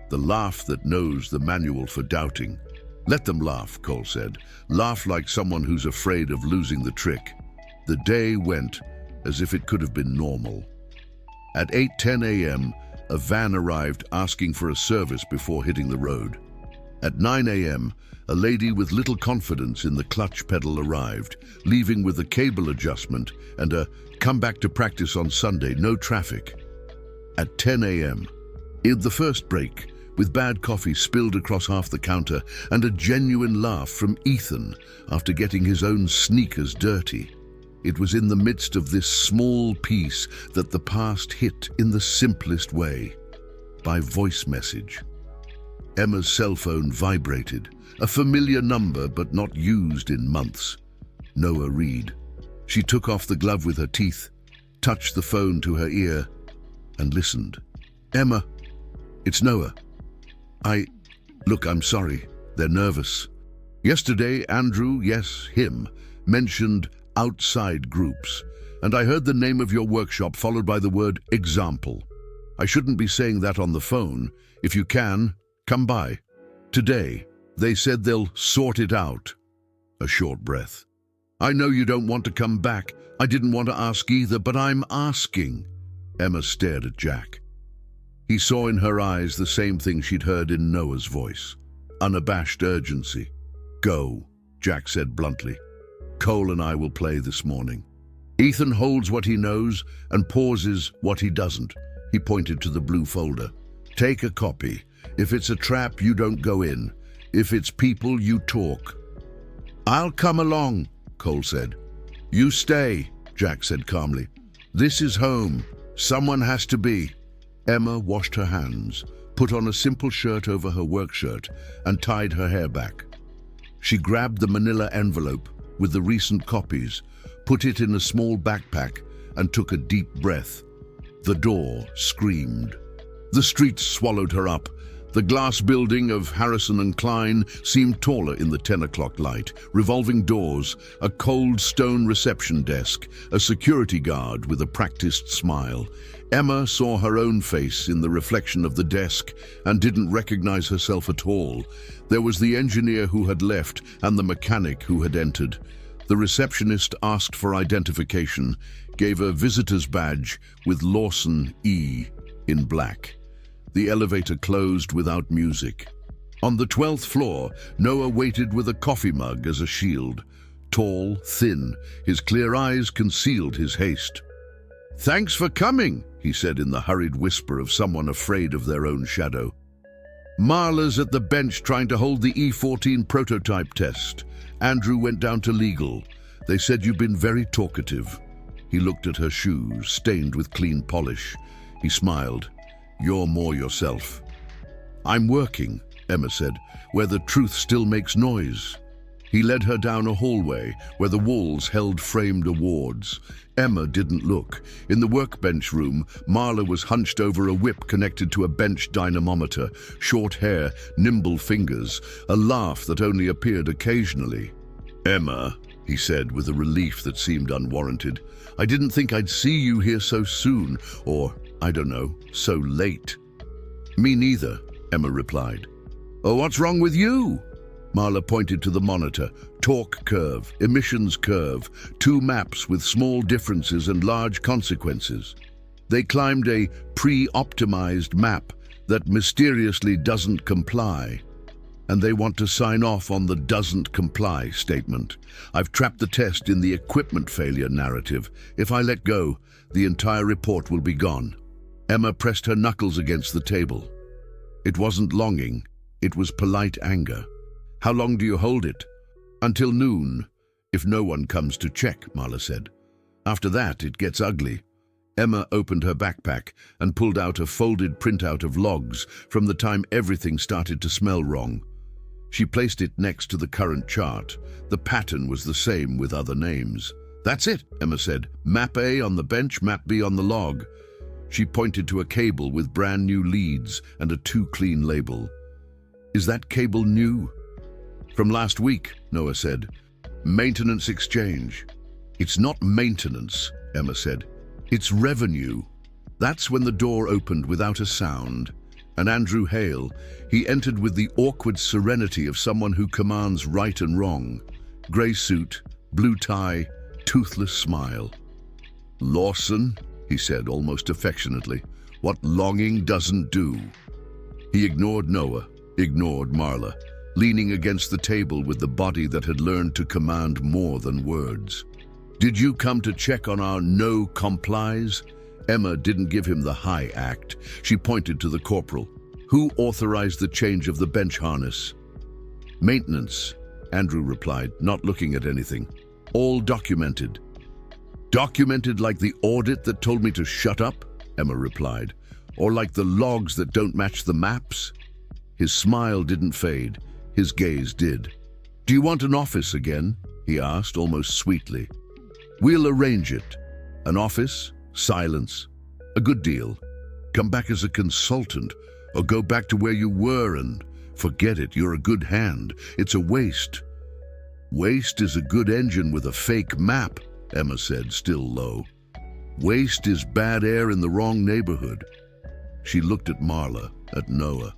"The laugh that knows the manual for doubting." "Let them laugh," Cole said. "Laugh like someone who's afraid of losing the trick." The day went as if it could have been normal. At 8:10 a.m., a van arrived asking for a service before hitting the road. At 9 a.m., a lady with little confidence in the clutch pedal arrived, leaving with a cable adjustment and a "come back to practice on Sunday, no traffic." At 10 a.m., in the first break, with bad coffee spilled across half the counter and a genuine laugh from Ethan after getting his own sneakers dirty. It was in the midst of this small piece that the past hit in the simplest way, by voice message. Emma's cell phone vibrated, a familiar number but not used in months. Noah Reed. She took off the glove with her teeth, touched the phone to her ear, and listened. "Emma, it's Noah. Look, I'm sorry. They're nervous. Yesterday, Andrew, yes, him, mentioned outside groups, and I heard the name of your workshop followed by the word example. I shouldn't be saying that on the phone. If you can, come by. Today, they said they'll sort it out." A short breath. "I know you don't want to come back. I didn't want to ask either, but I'm asking." Emma stared at Jack. He saw in her eyes the same thing she'd heard in Noah's voice. Unabashed urgency. "Go," Jack said bluntly. "Cole and I will play this morning." Ethan holds what he knows and pauses what he doesn't. He pointed to the blue folder. "Take a copy. If it's a trap, you don't go in. If it's people, you talk." "I'll come along," Cole said. "You stay," Jack said calmly. "This is home. Someone has to be." Emma washed her hands, put on a simple shirt over her work shirt, and tied her hair back. She grabbed the manila envelope with the recent copies, put it in a small backpack, and took a deep breath. The door screamed. The streets swallowed her up. The glass building of Harrison and Klein seemed taller in the 10 o'clock light. Revolving doors, a cold stone reception desk, a security guard with a practiced smile. Emma saw her own face in the reflection of the desk and didn't recognize herself at all. There was the engineer who had left and the mechanic who had entered. The receptionist asked for identification, gave a visitor's badge with Lawson E in black. The elevator closed without music. On the 12th floor, Noah waited with a coffee mug as a shield. Tall, thin, his clear eyes concealed his haste. "Thanks for coming," he said in the hurried whisper of someone afraid of their own shadow. "Marla's at the bench trying to hold the E14 prototype test. Andrew went down to legal. They said you've been very talkative." He looked at her shoes, stained with clean polish. He smiled. "You're more yourself." "I'm working," Emma said, "where the truth still makes noise." He led her down a hallway where the walls held framed awards. Emma didn't look. In the workbench room, Marla was hunched over a whip connected to a bench dynamometer, short hair, nimble fingers, a laugh that only appeared occasionally. "Emma," he said with a relief that seemed unwarranted, "I didn't think I'd see you here so soon, or, I don't know, so late." "Me neither," Emma replied. "Oh, what's wrong with you?" Marla pointed to the monitor. Torque curve, emissions curve, two maps with small differences and large consequences. They climbed a pre-optimized map that mysteriously doesn't comply. And they want to sign off on the "doesn't comply" statement. "I've trapped the test in the equipment failure narrative. If I let go, the entire report will be gone." Emma pressed her knuckles against the table. It wasn't longing, it was polite anger. "How long do you hold it?" "Until noon, if no one comes to check," Marla said. "After that, it gets ugly." Emma opened her backpack and pulled out a folded printout of logs from the time everything started to smell wrong. She placed it next to the current chart. The pattern was the same with other names. "That's it," Emma said. "Map A on the bench, Map B on the log." She pointed to a cable with brand new leads and a too clean label. "Is that cable new?" "From last week," Noah said. "Maintenance exchange." "It's not maintenance," Emma said. "It's revenue." That's when the door opened without a sound, and Andrew Hale, he entered with the awkward serenity of someone who commands right and wrong. Grey suit, blue tie, toothless smile. "Lawson," he said almost affectionately, "what longing doesn't do." He ignored Noah, ignored Marla, leaning against the table with the body that had learned to command more than words. "Did you come to check on our no complies?" Emma didn't give him the high act. She pointed to the corporal. "Who authorized the change of the bench harness?" "Maintenance," Andrew replied, not looking at anything. "All documented." "Documented like the audit that told me to shut up?" Emma replied. "Or like the logs that don't match the maps?" His smile didn't fade. His gaze did. "Do you want an office again?" he asked, almost sweetly. "We'll arrange it. An office, silence, a good deal. Come back as a consultant, or go back to where you were and forget it. You're a good hand. It's a waste." "Waste is a good engine with a fake map," Emma said, still low. "Waste is bad air in the wrong neighborhood." She looked at Marla, at Noah.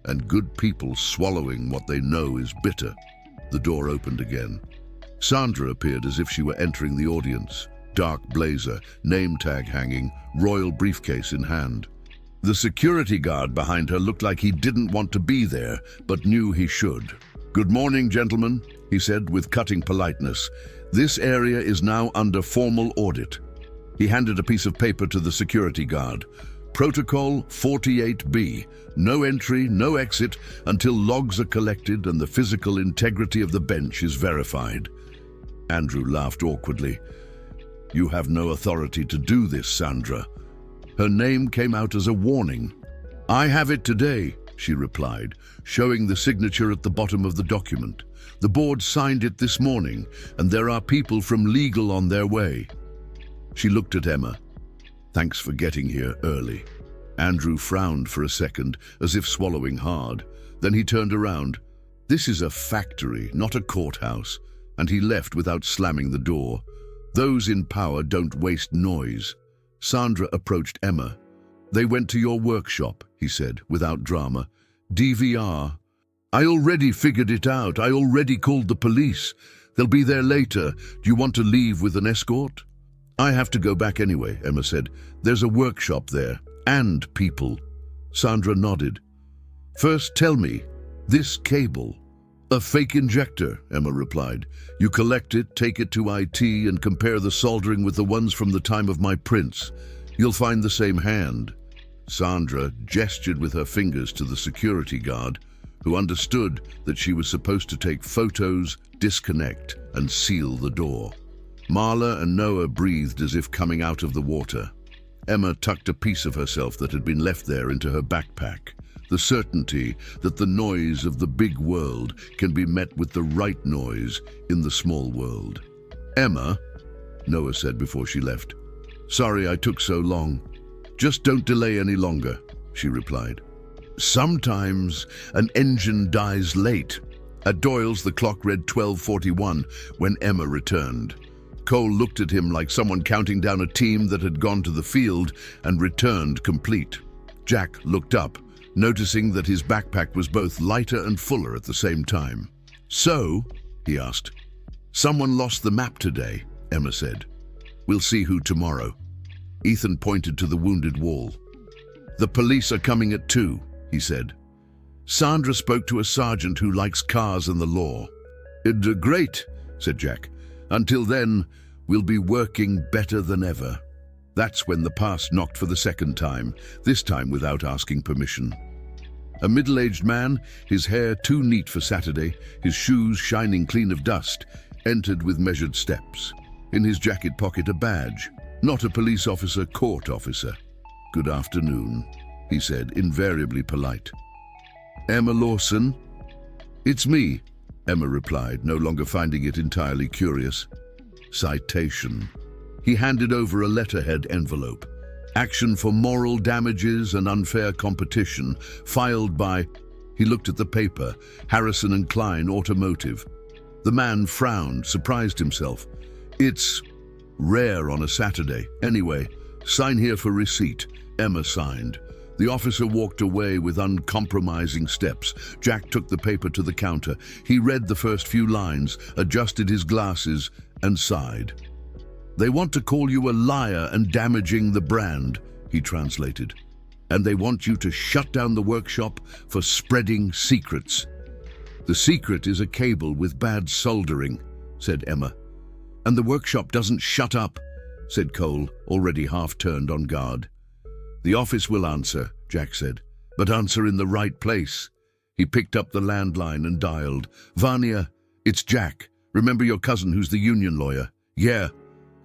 "And good people swallowing what they know is bitter." The door opened again. Sandra appeared as if she were entering the audience. Dark blazer, name tag hanging, royal briefcase in hand. The security guard behind her looked like he didn't want to be there, but knew he should. "Good morning, gentlemen," he said with cutting politeness. "This area is now under formal audit." He handed a piece of paper to the security guard. "Protocol 48B. No entry, no exit until logs are collected and the physical integrity of the bench is verified." Andrew laughed awkwardly. "You have no authority to do this, Sandra." Her name came out as a warning. "I have it today," she replied, showing the signature at the bottom of the document. "The board signed it this morning, and there are people from legal on their way." She looked at Emma. "Thanks for getting here early." Andrew frowned for a second, as if swallowing hard. Then he turned around. "This is a factory, not a courthouse," and he left without slamming the door. "Those in power don't waste noise." Sandra approached Emma. "They went to your workshop," he said, without drama. "DVR. I already figured it out. I already called the police. They'll be there later. Do you want to leave with an escort?" "I have to go back anyway," Emma said. "There's a workshop there. And people." Sandra nodded. "First tell me, this cable." "A fake injector," Emma replied. "You collect it, take it to IT, and compare the soldering with the ones from the time of my prince. You'll find the same hand." Sandra gestured with her fingers to the security guard, who understood that she was supposed to take photos, disconnect, and seal the door. Marla and Noah breathed as if coming out of the water. Emma tucked a piece of herself that had been left there into her backpack. The certainty that the noise of the big world can be met with the right noise in the small world. "Emma," Noah said before she left. "Sorry I took so long." "Just don't delay any longer," she replied. "Sometimes an engine dies late." At Doyle's, the clock read 12:41 when Emma returned. Cole looked at him like someone counting down a team that had gone to the field and returned complete. Jack looked up, noticing that his backpack was both lighter and fuller at the same time. "So?" he asked. "Someone lost the map today," Emma said. "We'll see who tomorrow." Ethan pointed to the wounded wall. "The police are coming at 2, he said. Sandra spoke to a sergeant who likes cars and the law. Great, said Jack. "Until then, we'll be working better than ever." That's when the pass knocked for the second time, this time without asking permission. A middle-aged man, his hair too neat for Saturday, his shoes shining clean of dust, entered with measured steps. In his jacket pocket a badge. Not a police officer, court officer. "Good afternoon," he said, invariably polite. "Emma Lawson?" "It's me," Emma replied, no longer finding it entirely curious. "Citation." He handed over a letterhead envelope. "Action for moral damages and unfair competition, filed by..." He looked at the paper, Harrison and Klein Automotive. The man frowned, surprised himself. "It's rare on a Saturday. Anyway, sign here for receipt." Emma signed. The officer walked away with uncompromising steps. Jack took the paper to the counter. He read the first few lines, adjusted his glasses, and sighed. "They want to call you a liar and damaging the brand," he translated. and they want you to shut down the workshop for spreading secrets." "The secret is a cable with bad soldering," said Emma. "And the workshop doesn't shut up," said Cole, already half-turned on guard. "The office will answer," Jack said, "but answer in the right place." He picked up the landline and dialed. "Vanya, it's Jack. Remember your cousin who's the union lawyer?" "Yeah.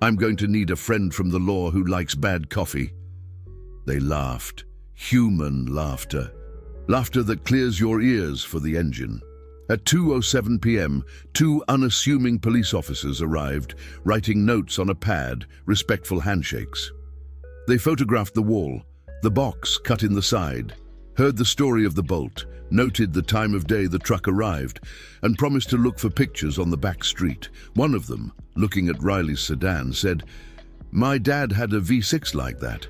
I'm going to need a friend from the law who likes bad coffee." They laughed. Human laughter. Laughter that clears your ears for the engine. At 2:07 p.m., two unassuming police officers arrived, writing notes on a pad, respectful handshakes. They photographed the wall, the box cut in the side, heard the story of the bolt, noted the time of day the truck arrived, and promised to look for pictures on the back street. One of them, looking at Riley's sedan, said, "My dad had a V6 like that.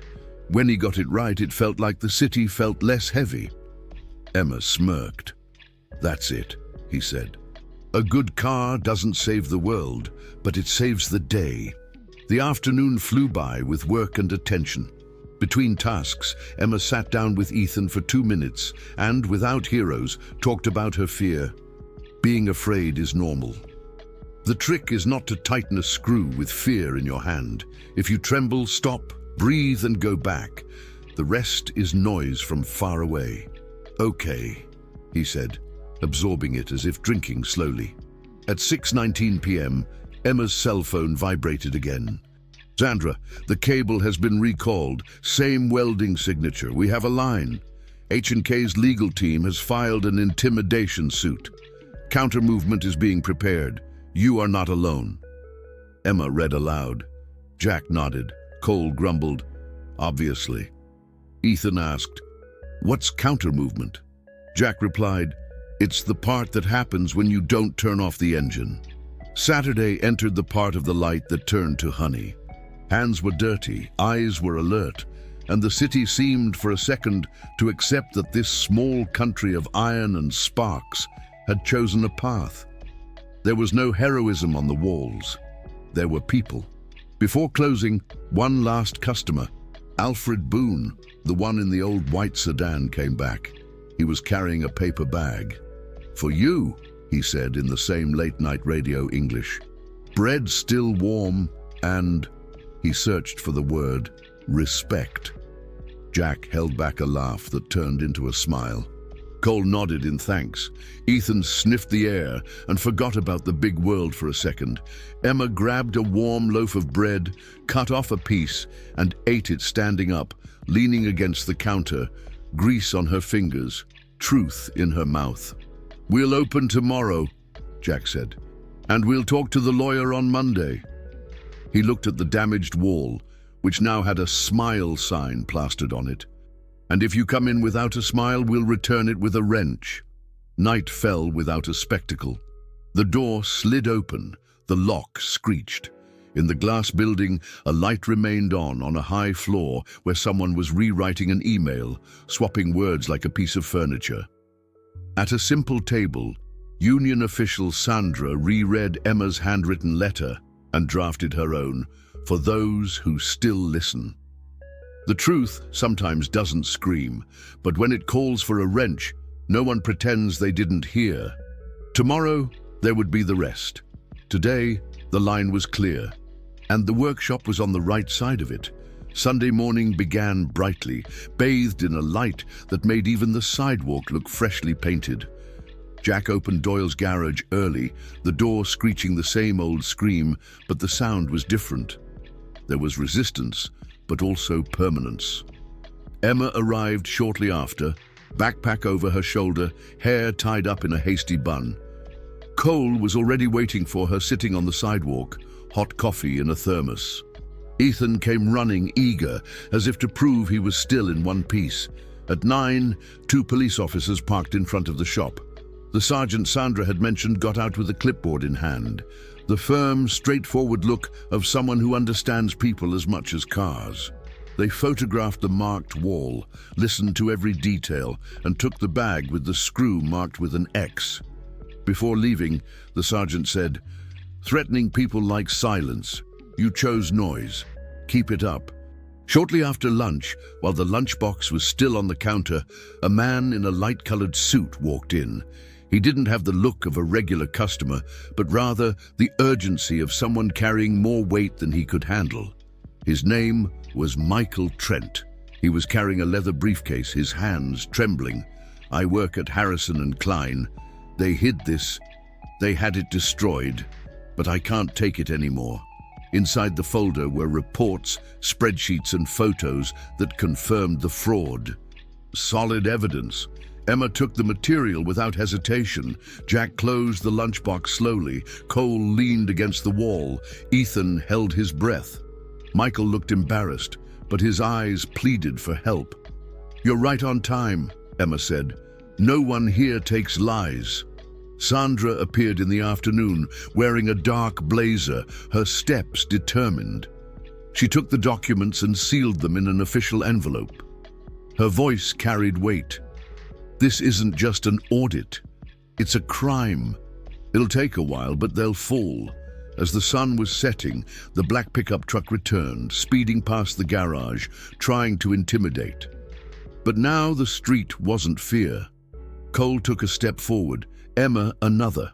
When he got it right, it felt like the city felt less heavy." Emma smirked. "That's it," he said. "A good car doesn't save the world, but it saves the day." The afternoon flew by with work and attention. Between tasks, Emma sat down with Ethan for 2 minutes and, without heroes, talked about her fear. Being afraid is normal. The trick is not to tighten a screw with fear in your hand. If you tremble, stop, breathe and go back. The rest is noise from far away. "Okay," he said, absorbing it as if drinking slowly. At 6:19 p.m., Emma's cell phone vibrated again. "Sandra, the cable has been recalled. Same welding signature. We have a line. H&K's legal team has filed an intimidation suit. Counter-movement is being prepared. You are not alone." Emma read aloud. Jack nodded. Cole grumbled, "Obviously." Ethan asked, "What's counter-movement?" Jack replied, "It's the part that happens when you don't turn off the engine." Saturday entered the part of the light that turned to honey. Hands were dirty, eyes were alert, and the city seemed for a second to accept that this small country of iron and sparks had chosen a path. There was no heroism on the walls. There were people. Before closing, one last customer, Alfred Boone, the one in the old white sedan, came back. He was carrying a paper bag. "For you," he said in the same late-night radio English. "Bread still warm and..." He searched for the word, "respect." Jack held back a laugh that turned into a smile. Cole nodded in thanks. Ethan sniffed the air and forgot about the big world for a second. Emma grabbed a warm loaf of bread, cut off a piece, and ate it standing up, leaning against the counter, grease on her fingers, truth in her mouth. "We'll open tomorrow," Jack said, "and we'll talk to the lawyer on Monday." He looked at the damaged wall, which now had a smile sign plastered on it. "And if you come in without a smile, we'll return it with a wrench." Night fell without a spectacle. The door slid open, the lock screeched. In the glass building, a light remained on a high floor where someone was rewriting an email, swapping words like a piece of furniture. At a simple table, union official Sandra reread Emma's handwritten letter and drafted her own, "For those who still listen." The truth sometimes doesn't scream, but when it calls for a wrench, no one pretends they didn't hear. Tomorrow, there would be the rest. Today, the line was clear, and the workshop was on the right side of it. Sunday morning began brightly, bathed in a light that made even the sidewalk look freshly painted. Jack opened Doyle's garage early, the door screeching the same old scream, but the sound was different. There was resistance, but also permanence. Emma arrived shortly after, backpack over her shoulder, hair tied up in a hasty bun. Cole was already waiting for her sitting on the sidewalk, hot coffee in a thermos. Ethan came running, eager, as if to prove he was still in one piece. At 9, 2 police officers parked in front of the shop. The sergeant Sandra had mentioned got out with a clipboard in hand. The firm, straightforward look of someone who understands people as much as cars. They photographed the marked wall, listened to every detail, and took the bag with the screw marked with an X. Before leaving, the sergeant said, "Threatening people like silence. You chose noise. Keep it up. Shortly after lunch, while the lunchbox was still on the counter, a man in a light-colored suit walked in. He didn't have the look of a regular customer, but rather the urgency of someone carrying more weight than he could handle. His name was Michael Trent. He was carrying a leather briefcase, his hands trembling. "I work at Harrison & Klein. They hid this. They had it destroyed, but I can't take it anymore." Inside the folder were reports, spreadsheets, and photos that confirmed the fraud. Solid evidence. Emma took the material without hesitation. Jack closed the lunchbox slowly. Cole leaned against the wall. Ethan held his breath. Michael looked embarrassed, but his eyes pleaded for help. "You're right on time," Emma said. "No one here takes lies." Sandra appeared in the afternoon, wearing a dark blazer, her steps determined. She took the documents and sealed them in an official envelope. Her voice carried weight. "This isn't just an audit. It's a crime. It'll take a while, but they'll fall." As the sun was setting, the black pickup truck returned, speeding past the garage, trying to intimidate. But now the street wasn't fear. Cole took a step forward, Emma another.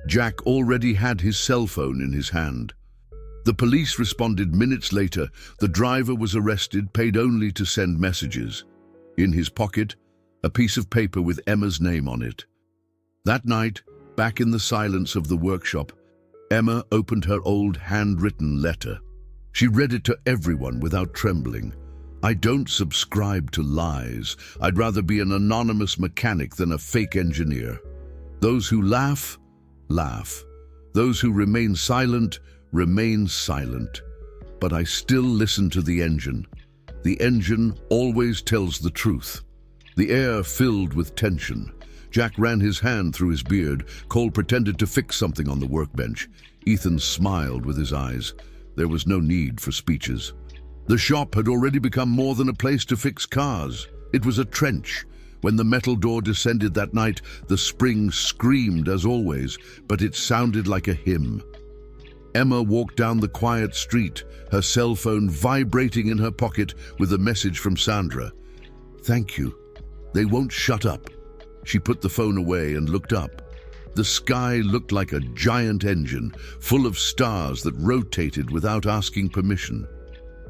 Jack already had his cell phone in his hand. The police responded minutes later. The driver was arrested, paid only to send messages. In his pocket, a piece of paper with Emma's name on it. That night, back in the silence of the workshop, Emma opened her old handwritten letter. She read it to everyone without trembling. "I don't subscribe to lies. I'd rather be an anonymous mechanic than a fake engineer. Those who laugh, laugh. Those who remain silent, remain silent. But I still listen to the engine. The engine always tells the truth." The air filled with tension. Jack ran his hand through his beard. Cole pretended to fix something on the workbench. Ethan smiled with his eyes. There was no need for speeches. The shop had already become more than a place to fix cars. It was a trench. When the metal door descended that night, the spring screamed as always, but it sounded like a hymn. Emma walked down the quiet street, her cell phone vibrating in her pocket with a message from Sandra. "Thank you. They won't shut up." She put the phone away and looked up. The sky looked like a giant engine, full of stars that rotated without asking permission.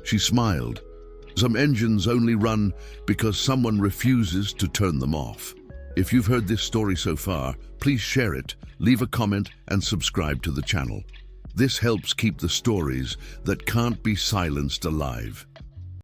She smiled. Some engines only run because someone refuses to turn them off. If you've heard this story so far, please share it, leave a comment, and subscribe to the channel. This helps keep the stories that can't be silenced alive.